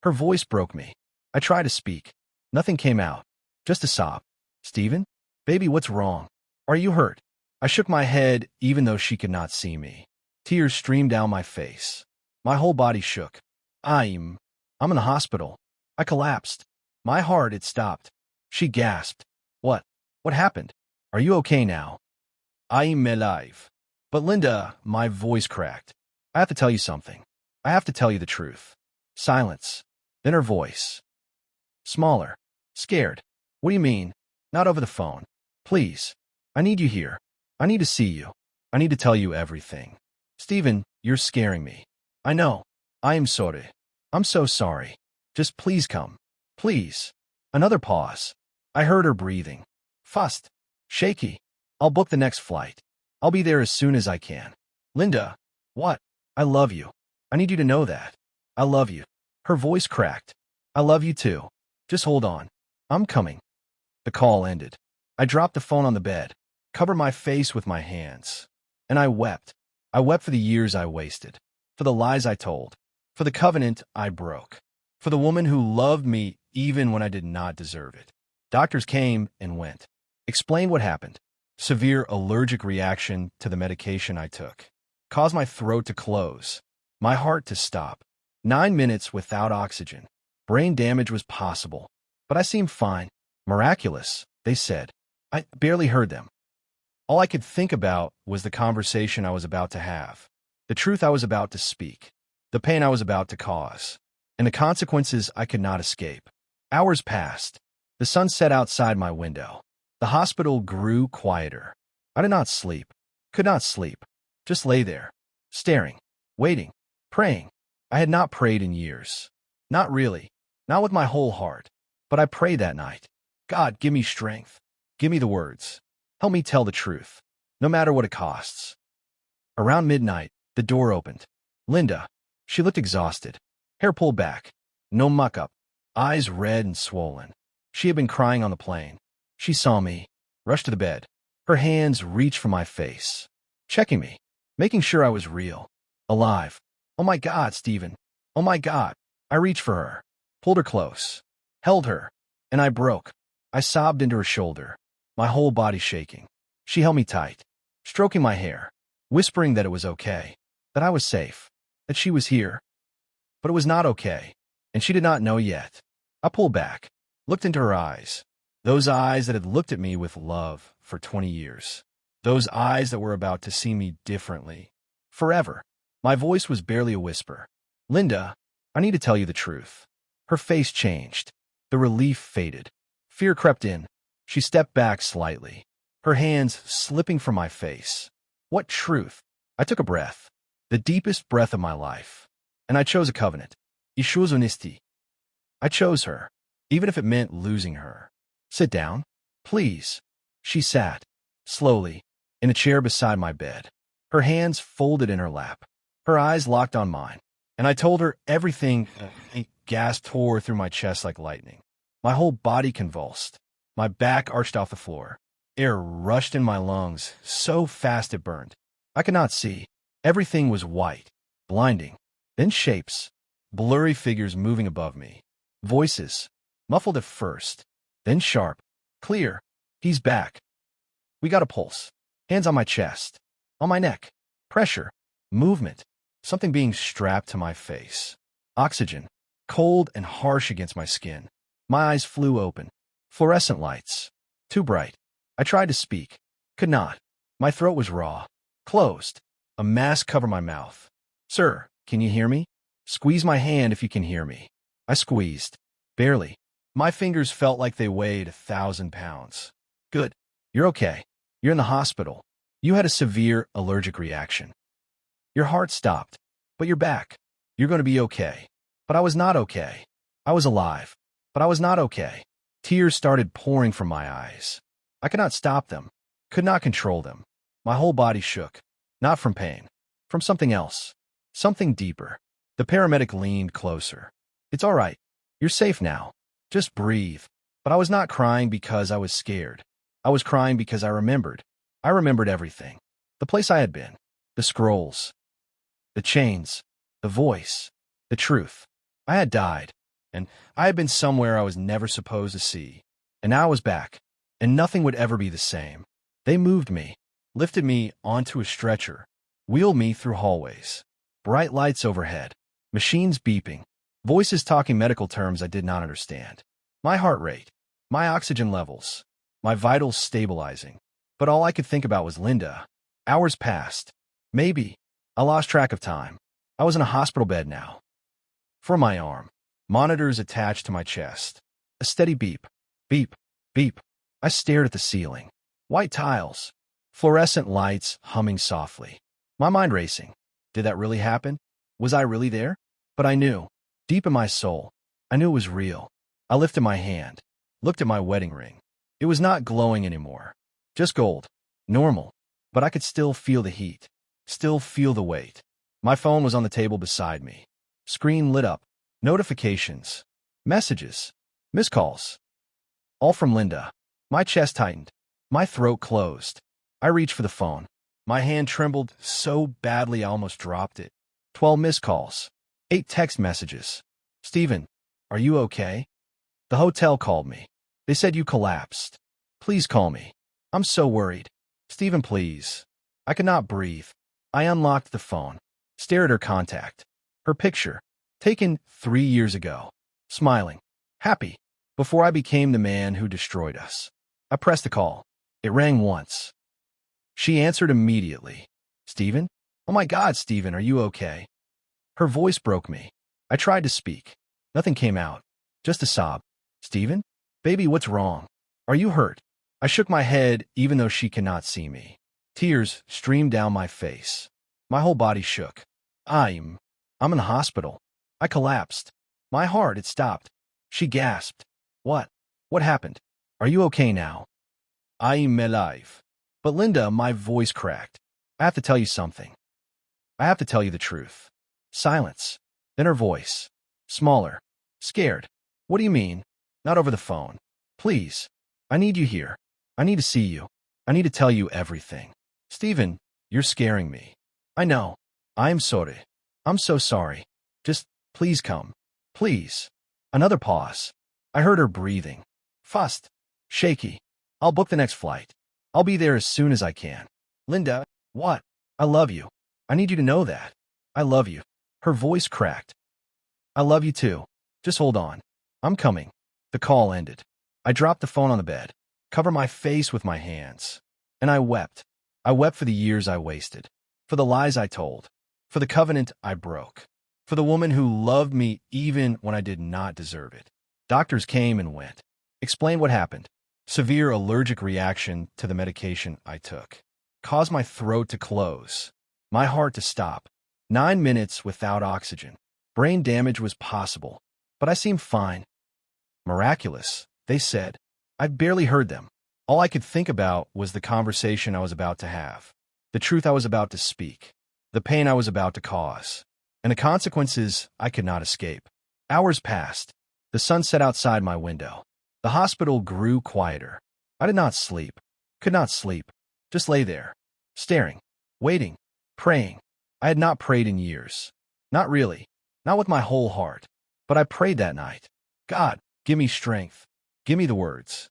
Her voice broke me. I tried to speak. Nothing came out. Just a sob. Stephen? Baby, what's wrong? Are you hurt? I shook my head even though she could not see me. Tears streamed down my face. My whole body shook. I'm in the hospital. I collapsed. My heart had stopped. She gasped. What? What happened? Are you okay now? I'm alive. But Linda, my voice cracked. I have to tell you something. I have to tell you the truth. Silence. Then her voice. Smaller. Scared. What do you mean? Not over the phone. Please. I need you here. I need to see you. I need to tell you everything. Stephen, you're scaring me. I know. I am sorry. I'm so sorry. Just please come. Please. Another pause. I heard her breathing. Fast. Shaky. I'll book the next flight. I'll be there as soon as I can. Linda. What? I love you. I need you to know that. I love you. Her voice cracked. I love you too. Just hold on. I'm coming. The call ended. I dropped the phone on the bed, covered my face with my hands. And I wept. I wept for the years I wasted, for the lies I told, for the covenant I broke, for the woman who loved me even when I did not deserve it. Doctors came and went. Explained what happened. Severe allergic reaction to the medication I took. Caused my throat to close. My heart to stop. 9 minutes without oxygen. Brain damage was possible. But I seemed fine. Miraculous, they said. I barely heard them. All I could think about was the conversation I was about to have, the truth I was about to speak, the pain I was about to cause, and the consequences I could not escape. Hours passed. The sun set outside my window. The hospital grew quieter. I did not sleep, could not sleep, just lay there, staring, waiting, praying. I had not prayed in years. Not really, not with my whole heart, but I prayed that night. God, give me strength. Give me the words. Help me tell the truth, no matter what it costs. Around midnight, the door opened. Linda. She looked exhausted. Hair pulled back. No muck-up. Eyes red and swollen. She had been crying on the plane. She saw me, rushed to the bed. Her hands reached for my face, checking me, making sure I was real, alive. Oh my God, Stephen. Oh my God. I reached for her, pulled her close, held her, and I broke. I sobbed into her shoulder, my whole body shaking. She held me tight, stroking my hair, whispering that it was okay, that I was safe, that she was here. But it was not okay, and she did not know yet. I pulled back, looked into her eyes, those eyes that had looked at me with love for 20 years, those eyes that were about to see me differently, forever. My voice was barely a whisper. Linda, I need to tell you the truth. Her face changed. The relief faded. Fear crept in. She stepped back slightly, her hands slipping from my face. What truth? I took a breath, the deepest breath of my life. And I chose a covenant. Issues honesty. I chose her, even if it meant losing her. Sit down, please. She sat, slowly, in a chair beside my bed, her hands folded in her lap, her eyes locked on mine. And I told her everything. A gasp tore through my chest like lightning. My whole body convulsed. My back arched off the floor. Air rushed in my lungs, so fast it burned. I could not see. Everything was white, blinding. Then shapes, blurry figures moving above me. Voices, muffled at first, then sharp, clear. He's back. We got a pulse. Hands on my chest, on my neck. Pressure, movement, something being strapped to my face. Oxygen, cold and harsh against my skin. My eyes flew open. Fluorescent lights, too bright. I tried to speak, could not. My throat was raw, closed. A mask covered my mouth. Sir, can you hear me? Squeeze my hand if you can hear me. I squeezed. Barely. My fingers felt like they weighed 1,000 pounds. Good. You're okay. You're in the hospital. You had a severe allergic reaction. Your heart stopped, but you're back. You're going to be okay. But I was not okay. I was alive, but I was not okay. Tears started pouring from my eyes. I could not stop them, could not control them. My whole body shook, not from pain, from something else, something deeper. The paramedic leaned closer. It's all right. You're safe now. Just breathe. But I was not crying because I was scared. I was crying because I remembered. I remembered everything. The place I had been, the scrolls, the chains, the voice, the truth. I had died, and I had been somewhere I was never supposed to see. And now I was back, and nothing would ever be the same. They moved me, lifted me onto a stretcher, wheeled me through hallways. Bright lights overhead, machines beeping, voices talking medical terms I did not understand. My heart rate, my oxygen levels, my vitals stabilizing. But all I could think about was Linda. Hours passed. Maybe. I lost track of time. I was in a hospital bed now. For my arm, monitors attached to my chest. A steady beep, beep, beep. I stared at the ceiling. White tiles, fluorescent lights humming softly. My mind racing. Did that really happen? Was I really there? But I knew, deep in my soul, I knew it was real. I lifted my hand, looked at my wedding ring. It was not glowing anymore. Just gold. Normal. But I could still feel the heat. Still feel the weight. My phone was on the table beside me. Screen lit up. Notifications. Messages. Missed calls. All from Linda. My chest tightened. My throat closed. I reached for the phone. My hand trembled so badly I almost dropped it. 12 missed calls. 8 text messages. Stephen, are you okay? The hotel called me. They said you collapsed. Please call me. I'm so worried. Stephen, please. I could not breathe. I unlocked the phone. Stared at her contact. Her picture, taken 3 years ago, smiling, happy, before I became the man who destroyed us. I pressed the call. It rang once. She answered immediately. Stephen? Oh my God, Stephen, are you okay? Her voice broke me. I tried to speak. Nothing came out. Just a sob. Stephen? Baby, what's wrong? Are you hurt? I shook my head even though she cannot see me. Tears streamed down my face. My whole body shook. I'm in the hospital. I collapsed. My heart, it stopped. She gasped. What? What happened? Are you okay now? I'm alive. But Linda, my voice cracked. I have to tell you something. I have to tell you the truth. Silence. Then her voice. Smaller. Scared. What do you mean? Not over the phone. Please. I need you here. I need to see you. I need to tell you everything. Stephen, you're scaring me. I know. I'm sorry. I'm so sorry. Just, please come. Please. Another pause. I heard her breathing. Fast. Shaky. I'll book the next flight. I'll be there as soon as I can. Linda, what? I love you. I need you to know that. I love you. Her voice cracked. I love you too. Just hold on. I'm coming. The call ended. I dropped the phone on the bed, covered my face with my hands, and I wept. I wept for the years I wasted, for the lies I told, for the covenant I broke, for the woman who loved me even when I did not deserve it. Doctors came and went, explained what happened. Severe allergic reaction to the medication I took. Caused my throat to close, my heart to stop. 9 minutes without oxygen. Brain damage was possible, but I seemed fine. Miraculous, they said. I barely heard them. All I could think about was the conversation I was about to have, the truth I was about to speak, the pain I was about to cause, and the consequences I could not escape. Hours passed. The sun set outside my window. The hospital grew quieter. I did not sleep, could not sleep, just lay there, staring, waiting, praying. I had not prayed in years. Not really, not with my whole heart, but I prayed that night. God, give me strength. Give me the words.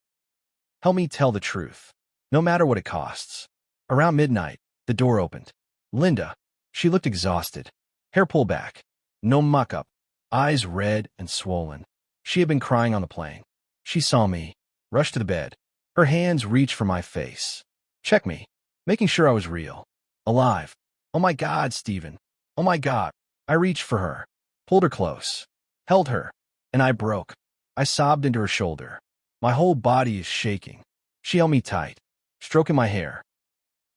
Help me tell the truth, no matter what it costs. Around midnight, the door opened. Linda, she looked exhausted. Hair pulled back, no muck-up, eyes red and swollen. She had been crying on the plane. She saw me, rushed to the bed. Her hands reached for my face. Check me, making sure I was real. Alive. Oh my God, Stephen. Oh my God. I reached for her, pulled her close, held her, and I broke. I sobbed into her shoulder. My whole body is shaking. She held me tight, stroking my hair,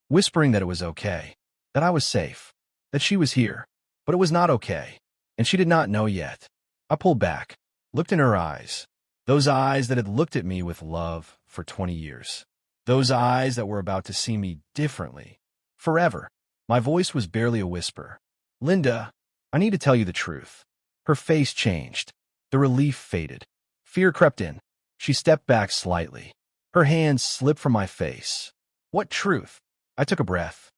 whispering that it was okay, that I was safe, that she was here. But it was not okay, and she did not know yet. I pulled back, looked in her eyes, those eyes that had looked at me with love for 20 years, those eyes that were about to see me differently, forever. My voice was barely a whisper. Linda, I need to tell you the truth. Her face changed. The relief faded. Fear crept in. She stepped back slightly. Her hands slipped from my face. What truth? I took a breath.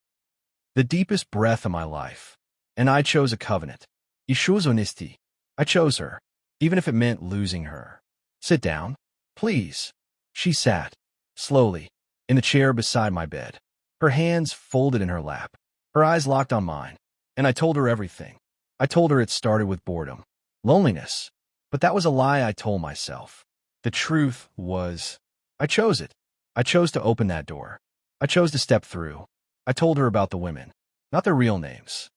The deepest breath of my life. And I chose a covenant. I chose honesty. I chose her, even if it meant losing her. Sit down, please. She sat, slowly, in the chair beside my bed, her hands folded in her lap, her eyes locked on mine. And I told her everything. I told her it started with boredom, loneliness. But that was a lie I told myself. The truth was, I chose it. I chose to open that door. I chose to step through. I told her about the women, not their real names.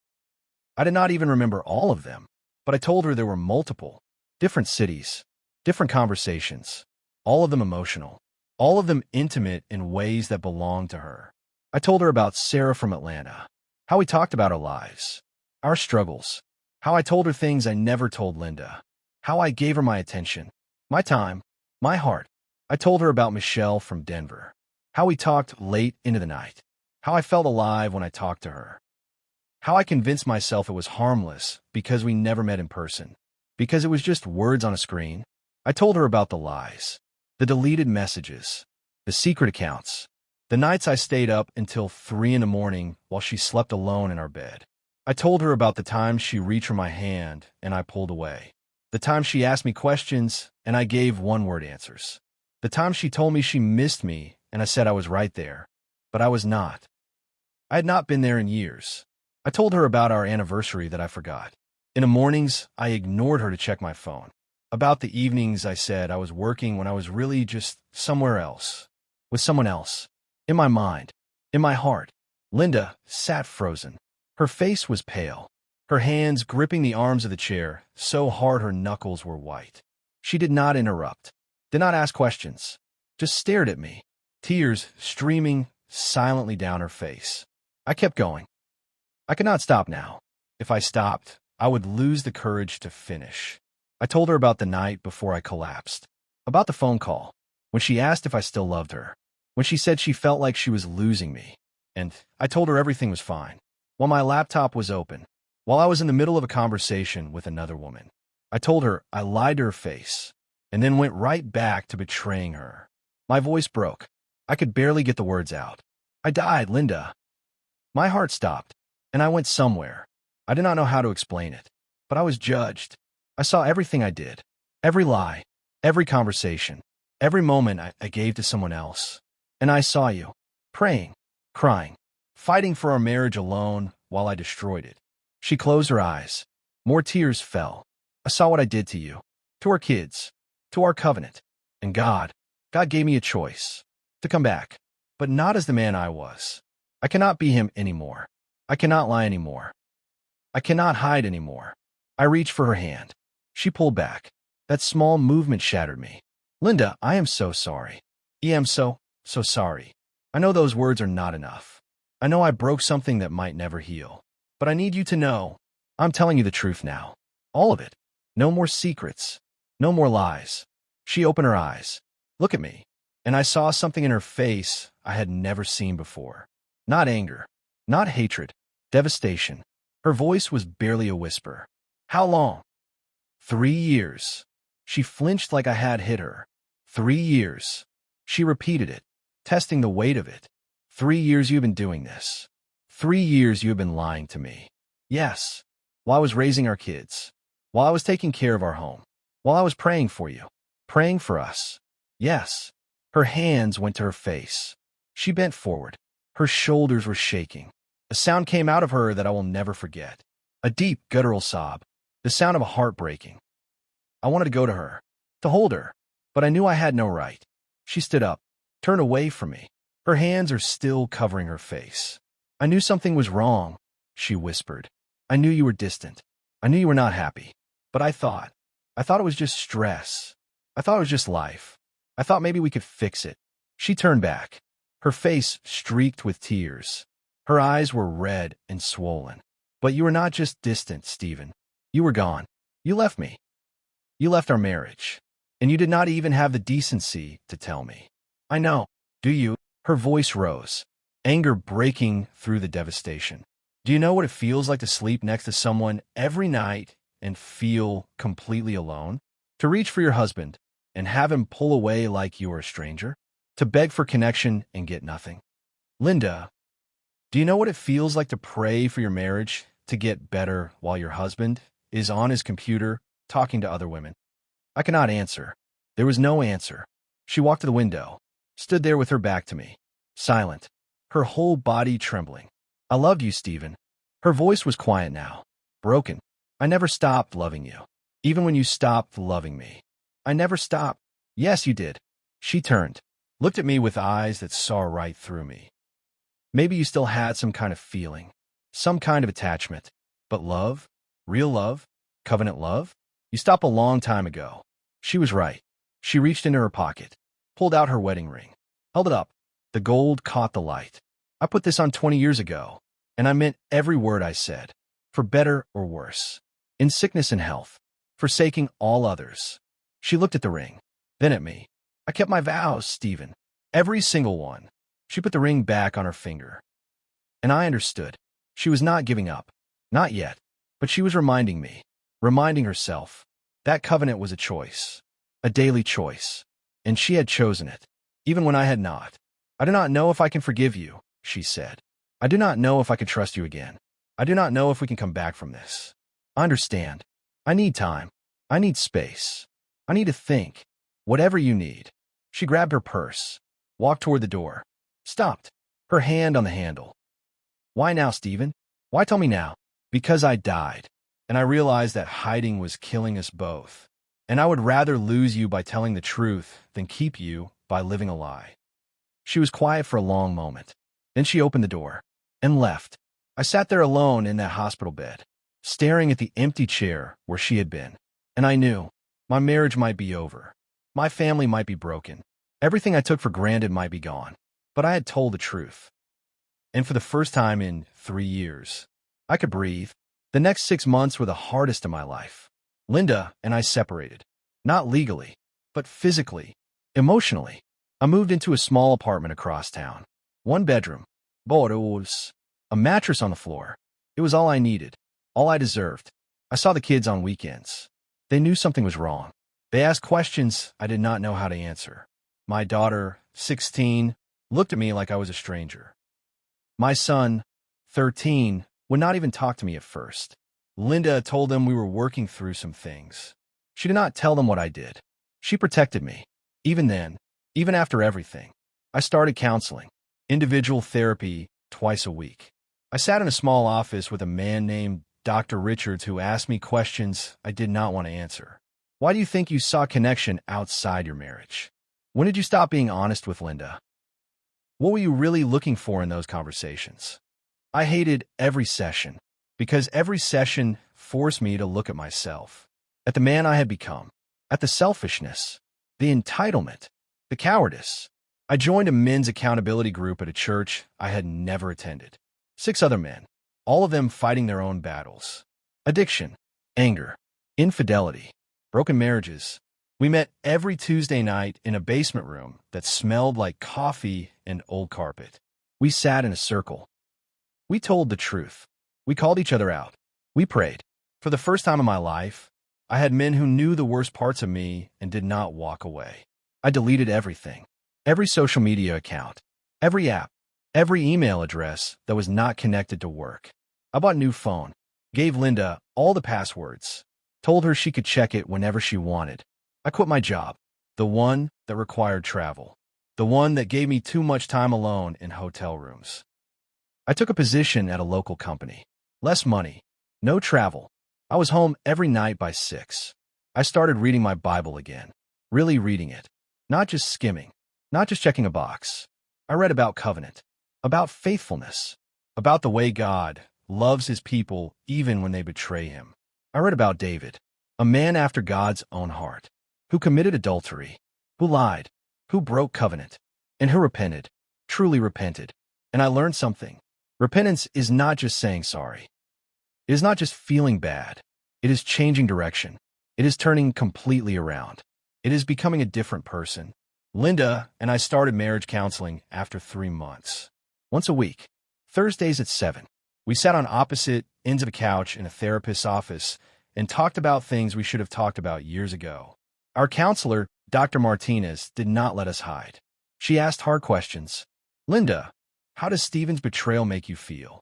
I did not even remember all of them, but I told her there were multiple, different cities, different conversations, all of them emotional, all of them intimate in ways that belonged to her. I told her about Sarah from Atlanta, how we talked about our lives, our struggles, how I told her things I never told Linda, how I gave her my attention, my time, my heart. I told her about Michelle from Denver, how we talked late into the night, how I felt alive when I talked to her, how I convinced myself it was harmless because we never met in person, because it was just words on a screen. I told her about the lies, the deleted messages, the secret accounts, the nights I stayed up until 3 in the morning while she slept alone in our bed. I told her about the times she reached for my hand and I pulled away, the time she asked me questions and I gave one-word answers, the time she told me she missed me and I said I was right there, but I was not. I had not been there in years. I told her about our anniversary that I forgot, In the mornings, I ignored her to check my phone. About the evenings, I said I was working when I was really just somewhere else, with someone else, in my mind, in my heart. Linda sat frozen. Her face was pale, her hands gripping the arms of the chair so hard her knuckles were white. She did not interrupt, did not ask questions, just stared at me, tears streaming silently down her face. I kept going. I could not stop now. If I stopped, I would lose the courage to finish. I told her about the night before I collapsed, about the phone call, when she asked if I still loved her, when she said she felt like she was losing me, and I told her everything was fine, while my laptop was open, while I was in the middle of a conversation with another woman. I told her I lied to her face, and then went right back to betraying her. My voice broke. I could barely get the words out. I died, Linda. My heart stopped, and I went somewhere. I did not know how to explain it, but I was judged. I saw everything I did, every lie, every conversation, every moment I gave to someone else. And I saw you, praying, crying, fighting for our marriage alone while I destroyed it. She closed her eyes. More tears fell. I saw what I did to you, to our kids, to our covenant. And God gave me a choice, to come back, but not as the man I was. I cannot be him anymore. I cannot lie anymore. I cannot hide anymore. I reached for her hand. She pulled back. That small movement shattered me. Linda, I am so sorry. I am so sorry. I know those words are not enough. I know I broke something that might never heal. But I need you to know, I'm telling you the truth now. All of it. No more secrets. No more lies. She opened her eyes. Look at me. And I saw something in her face I had never seen before. Not anger. Not hatred. Devastation. Her voice was barely a whisper. How long? 3 years. She flinched like I had hit her. 3 years. She repeated it, testing the weight of it. 3 years you've been doing this. 3 years you have been lying to me. Yes. While I was raising our kids. While I was taking care of our home. While I was praying for you. Praying for us. Yes. Her hands went to her face. She bent forward. Her shoulders were shaking. A sound came out of her that I will never forget. A deep, guttural sob. The sound of a heart breaking. I wanted to go to her, to hold her, but I knew I had no right. She stood up, turned away from me. Her hands are still covering her face. I knew something was wrong, she whispered. I knew you were distant. I knew you were not happy. But I thought it was just stress. I thought it was just life. I thought maybe we could fix it. She turned back. Her face streaked with tears. Her eyes were red and swollen. But you were not just distant, Stephen. You were gone. You left me. You left our marriage. And you did not even have the decency to tell me. I know. Do you? Her voice rose, anger breaking through the devastation. Do you know what it feels like to sleep next to someone every night and feel completely alone? To reach for your husband and have him pull away like you are a stranger? To beg for connection and get nothing? Linda, do you know what it feels like to pray for your marriage to get better while your husband is on his computer talking to other women? I cannot answer. There was no answer. She walked to the window, stood there with her back to me, silent, her whole body trembling. I loved you, Stephen. Her voice was quiet now, broken. I never stopped loving you, even when you stopped loving me. I never stopped. Yes, you did. She turned, looked at me with eyes that saw right through me. Maybe you still had some kind of feeling, some kind of attachment, but love, real love, covenant love, you stopped a long time ago. She was right. She reached into her pocket, pulled out her wedding ring, held it up. The gold caught the light. I put this on 20 years ago, and I meant every word I said, for better or worse, in sickness and health, forsaking all others. She looked at the ring, then at me. I kept my vows, Stephen, every single one. She put the ring back on her finger. And I understood. She was not giving up. Not yet. But she was reminding me, reminding herself, that covenant was a choice, a daily choice. And she had chosen it, even when I had not. I do not know if I can forgive you, she said. I do not know if I can trust you again. I do not know if we can come back from this. I understand. I need time. I need space. I need to think. Whatever you need. She grabbed her purse, walked toward the door, stopped, her hand on the handle. Why now, Stephen? Why tell me now? Because I died. And I realized that hiding was killing us both. And I would rather lose you by telling the truth than keep you by living a lie. She was quiet for a long moment. Then she opened the door and left. I sat there alone in that hospital bed, staring at the empty chair where she had been. And I knew my marriage might be over. My family might be broken. Everything I took for granted might be gone. But I had told the truth. And for the first time in 3 years, I could breathe. The next 6 months were the hardest of my life. Linda and I separated. Not legally, but physically, emotionally. I moved into a small apartment across town. 1 bedroom. Boros. A mattress on the floor. It was all I needed. All I deserved. I saw the kids on weekends. They knew something was wrong. They asked questions I did not know how to answer. My daughter, 16, looked at me like I was a stranger. My son, 13, would not even talk to me at first. Linda told them we were working through some things. She did not tell them what I did. She protected me. Even then, even after everything, I started counseling, individual therapy, twice a week. I sat in a small office with a man named Dr. Richards who asked me questions I did not want to answer. Why do you think you saw connection outside your marriage? When did you stop being honest with Linda? What were you really looking for in those conversations? I hated every session because every session forced me to look at myself, at the man I had become, at the selfishness, the entitlement, the cowardice. I joined a men's accountability group at a church I had never attended. 6 other men, all of them fighting their own battles. Addiction, anger, infidelity, broken marriages. We met every Tuesday night in a basement room that smelled like coffee and old carpet. We sat in a circle. We told the truth. We called each other out. We prayed. For the first time in my life, I had men who knew the worst parts of me and did not walk away. I deleted everything. Every social media account, every app, every email address that was not connected to work. I bought a new phone, gave Linda all the passwords, told her she could check it whenever she wanted. I quit my job, the one that required travel, the one that gave me too much time alone in hotel rooms. I took a position at a local company. Less money, no travel. I was home every night by 6. I started reading my Bible again, really reading it, not just skimming, not just checking a box. I read about covenant, about faithfulness, about the way God loves his people even when they betray him. I read about David, a man after God's own heart, who committed adultery, who lied, who broke covenant, and who repented, truly repented. And I learned something. Repentance is not just saying sorry. It is not just feeling bad. It is changing direction. It is turning completely around. It is becoming a different person. Linda and I started marriage counseling after 3 months. Once a week, Thursdays at 7. We sat on opposite ends of a couch in a therapist's office and talked about things we should have talked about years ago. Our counselor, Dr. Martinez, did not let us hide. She asked hard questions. Linda, how does Stephen's betrayal make you feel?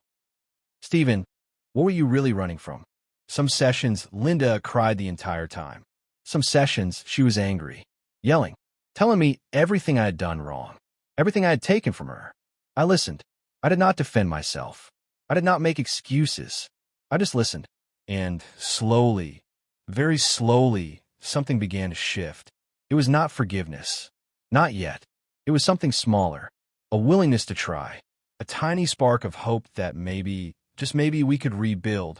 Stephen, what were you really running from? Some sessions, Linda cried the entire time. Some sessions, she was angry, yelling, telling me everything I had done wrong, everything I had taken from her. I listened. I did not defend myself. I did not make excuses. I just listened. And slowly, very slowly, something began to shift. It was not forgiveness. Not yet. It was something smaller. A willingness to try. A tiny spark of hope that maybe, just maybe, we could rebuild.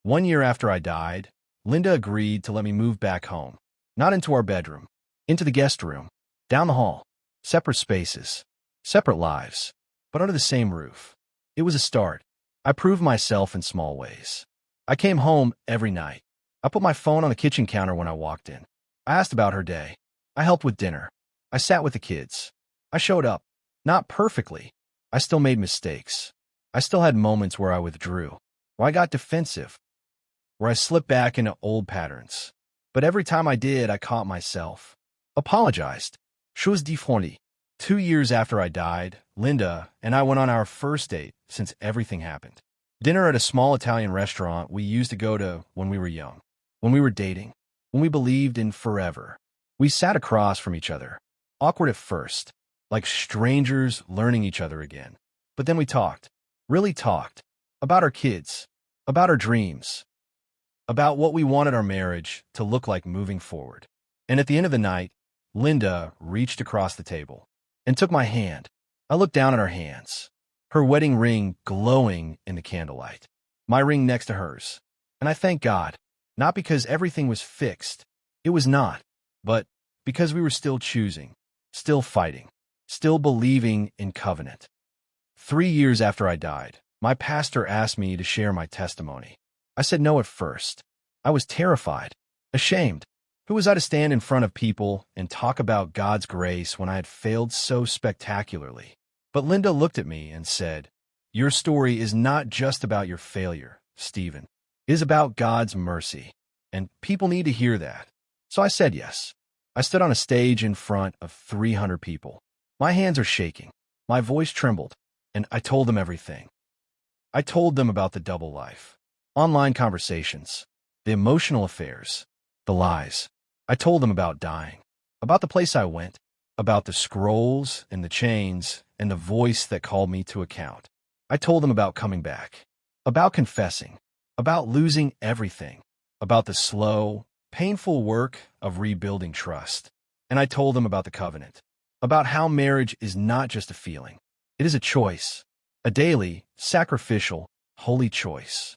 1 year after I died, Linda agreed to let me move back home. Not into our bedroom. Into the guest room. Down the hall. Separate spaces. Separate lives. But under the same roof. It was a start. I proved myself in small ways. I came home every night. I put my phone on the kitchen counter when I walked in. I asked about her day. I helped with dinner. I sat with the kids. I showed up. Not perfectly. I still made mistakes. I still had moments where I withdrew, where I got defensive, where I slipped back into old patterns. But every time I did, I caught myself. Apologized. Chose differently. 2 years after I died, Linda and I went on our first date since everything happened. Dinner at a small Italian restaurant we used to go to when we were young, when we were dating, when we believed in forever. We sat across from each other, awkward at first, like strangers learning each other again. But then we talked, really talked, about our kids, about our dreams, about what we wanted our marriage to look like moving forward. And at the end of the night, Linda reached across the table and took my hand. I looked down at our hands, her wedding ring glowing in the candlelight, my ring next to hers. And I thank God, not because everything was fixed. It was not, but because we were still choosing, still fighting, still believing in covenant. 3 years after I died, my pastor asked me to share my testimony. I said no at first. I was terrified, ashamed. Who was I to stand in front of people and talk about God's grace when I had failed so spectacularly? But Linda looked at me and said, "Your story is not just about your failure, Stephen. It is about God's mercy, and people need to hear that." So I said yes. I stood on a stage in front of 300 people. My hands are shaking. My voice trembled, and I told them everything. I told them about the double life, online conversations, the emotional affairs, the lies. I told them about dying, about the place I went, about the scrolls and the chains and the voice that called me to account. I told them about coming back, about confessing, about losing everything, about the slow, painful work of rebuilding trust. And I told them about the covenant, about how marriage is not just a feeling. It is a choice, a daily, sacrificial, holy choice.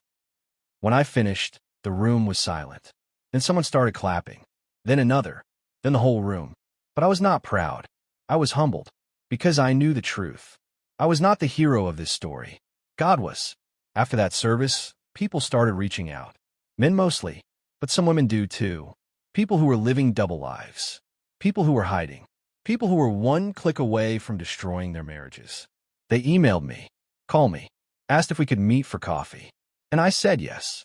When I finished, the room was silent. Then someone started clapping, then another, then the whole room. But I was not proud. I was humbled, because I knew the truth. I was not the hero of this story. God was. After that service, people started reaching out. Men mostly, but some women do too. People who were living double lives. People who were hiding. People who were one click away from destroying their marriages. They emailed me, called me, asked if we could meet for coffee. And I said yes.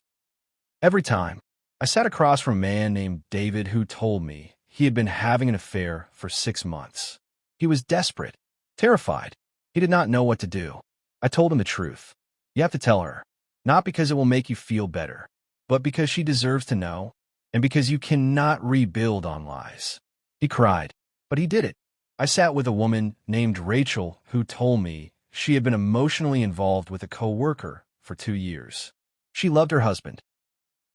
Every time, I sat across from a man named David who told me he had been having an affair for 6 months. He was desperate, terrified. He did not know what to do. I told him the truth. You have to tell her, not because it will make you feel better, but because she deserves to know, and because you cannot rebuild on lies. He cried, but he did it. I sat with a woman named Rachel who told me she had been emotionally involved with a coworker for 2 years. She loved her husband,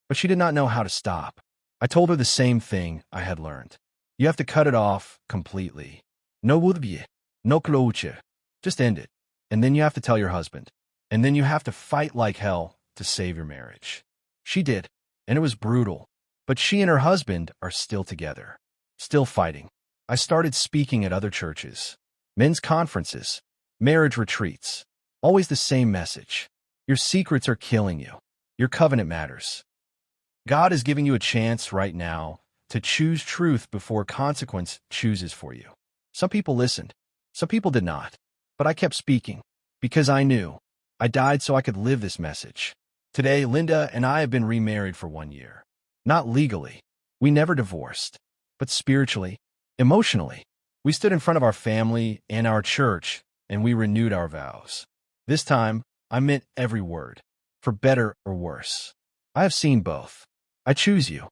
but she did not know how to stop. I told her the same thing I had learned. You have to cut it off completely. No wudbye, no kloche. Just end it. And then you have to tell your husband. And then you have to fight like hell to save your marriage. She did, and it was brutal. But she and her husband are still together, still fighting. I started speaking at other churches, men's conferences, marriage retreats. Always the same message. Your secrets are killing you. Your covenant matters. God is giving you a chance right now to choose truth before consequence chooses for you. Some people listened. Some people did not. But I kept speaking because I knew. I died so I could live this message. Today, Linda and I have been remarried for 1 year. Not legally. We never divorced. But spiritually, emotionally. We stood in front of our family and our church, and we renewed our vows. This time, I meant every word, for better or worse. I have seen both. I choose you.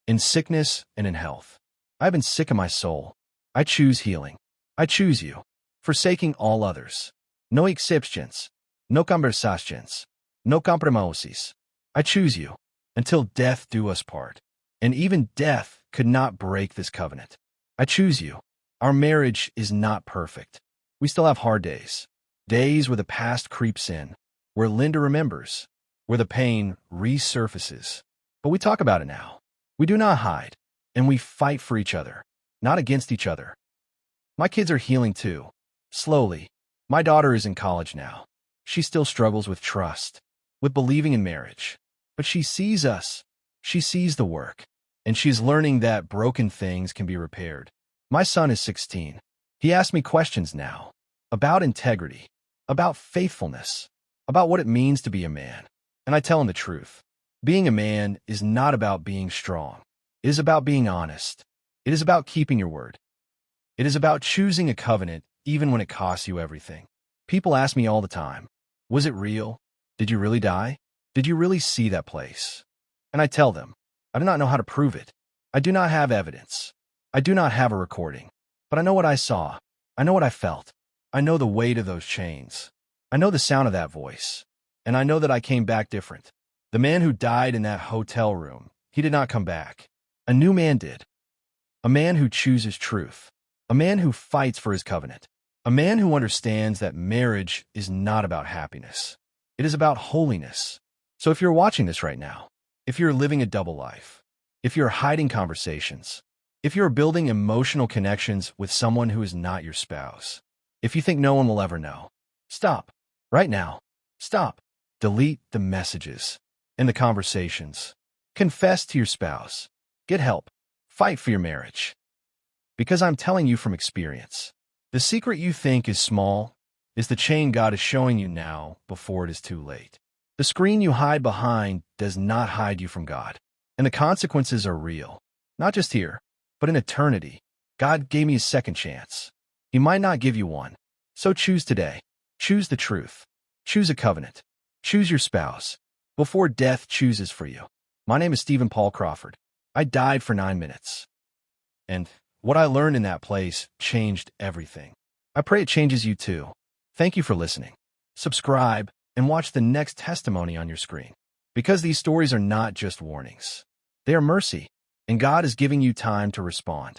In sickness and in health. I've been sick of my soul. I choose healing. I choose you. Forsaking all others. No exceptions. No conversations. No compromises. I choose you. Until death do us part. And even death could not break this covenant. I choose you. Our marriage is not perfect. We still have hard days. Days where the past creeps in. Where Linda remembers. Where the pain resurfaces. But we talk about it now. We do not hide. And we fight for each other. Not against each other. My kids are healing too. Slowly. My daughter is in college now. She still struggles with trust. With believing in marriage. But she sees us. She sees the work. And she's learning that broken things can be repaired. My son is 16. He asks me questions now. About integrity. About faithfulness. About what it means to be a man. And I tell him the truth. Being a man is not about being strong. It is about being honest. It is about keeping your word. It is about choosing a covenant even when it costs you everything. People ask me all the time, was it real? Did you really die? Did you really see that place? And I tell them, I do not know how to prove it. I do not have evidence. I do not have a recording. But I know what I saw. I know what I felt. I know the weight of those chains. I know the sound of that voice. And I know that I came back different. The man who died in that hotel room, he did not come back. A new man did. A man who chooses truth. A man who fights for his covenant. A man who understands that marriage is not about happiness. It is about holiness. So if you're watching this right now, if you're living a double life, if you're hiding conversations, if you're building emotional connections with someone who is not your spouse, if you think no one will ever know, stop. Right now. Stop. Delete the messages and the conversations. Confess to your spouse. Get help. Fight for your marriage. Because I'm telling you from experience, the secret you think is small is the chain God is showing you now before it is too late. The screen you hide behind does not hide you from God. And the consequences are real. Not just here, but in eternity. God gave me a second chance. He might not give you one. So choose today. Choose the truth. Choose a covenant. Choose your spouse. Before death chooses for you. My name is Stephen Paul Crawford. I died for 9 minutes. And what I learned in that place changed everything. I pray it changes you too. Thank you for listening. Subscribe and watch the next testimony on your screen. Because these stories are not just warnings. They are mercy, and God is giving you time to respond.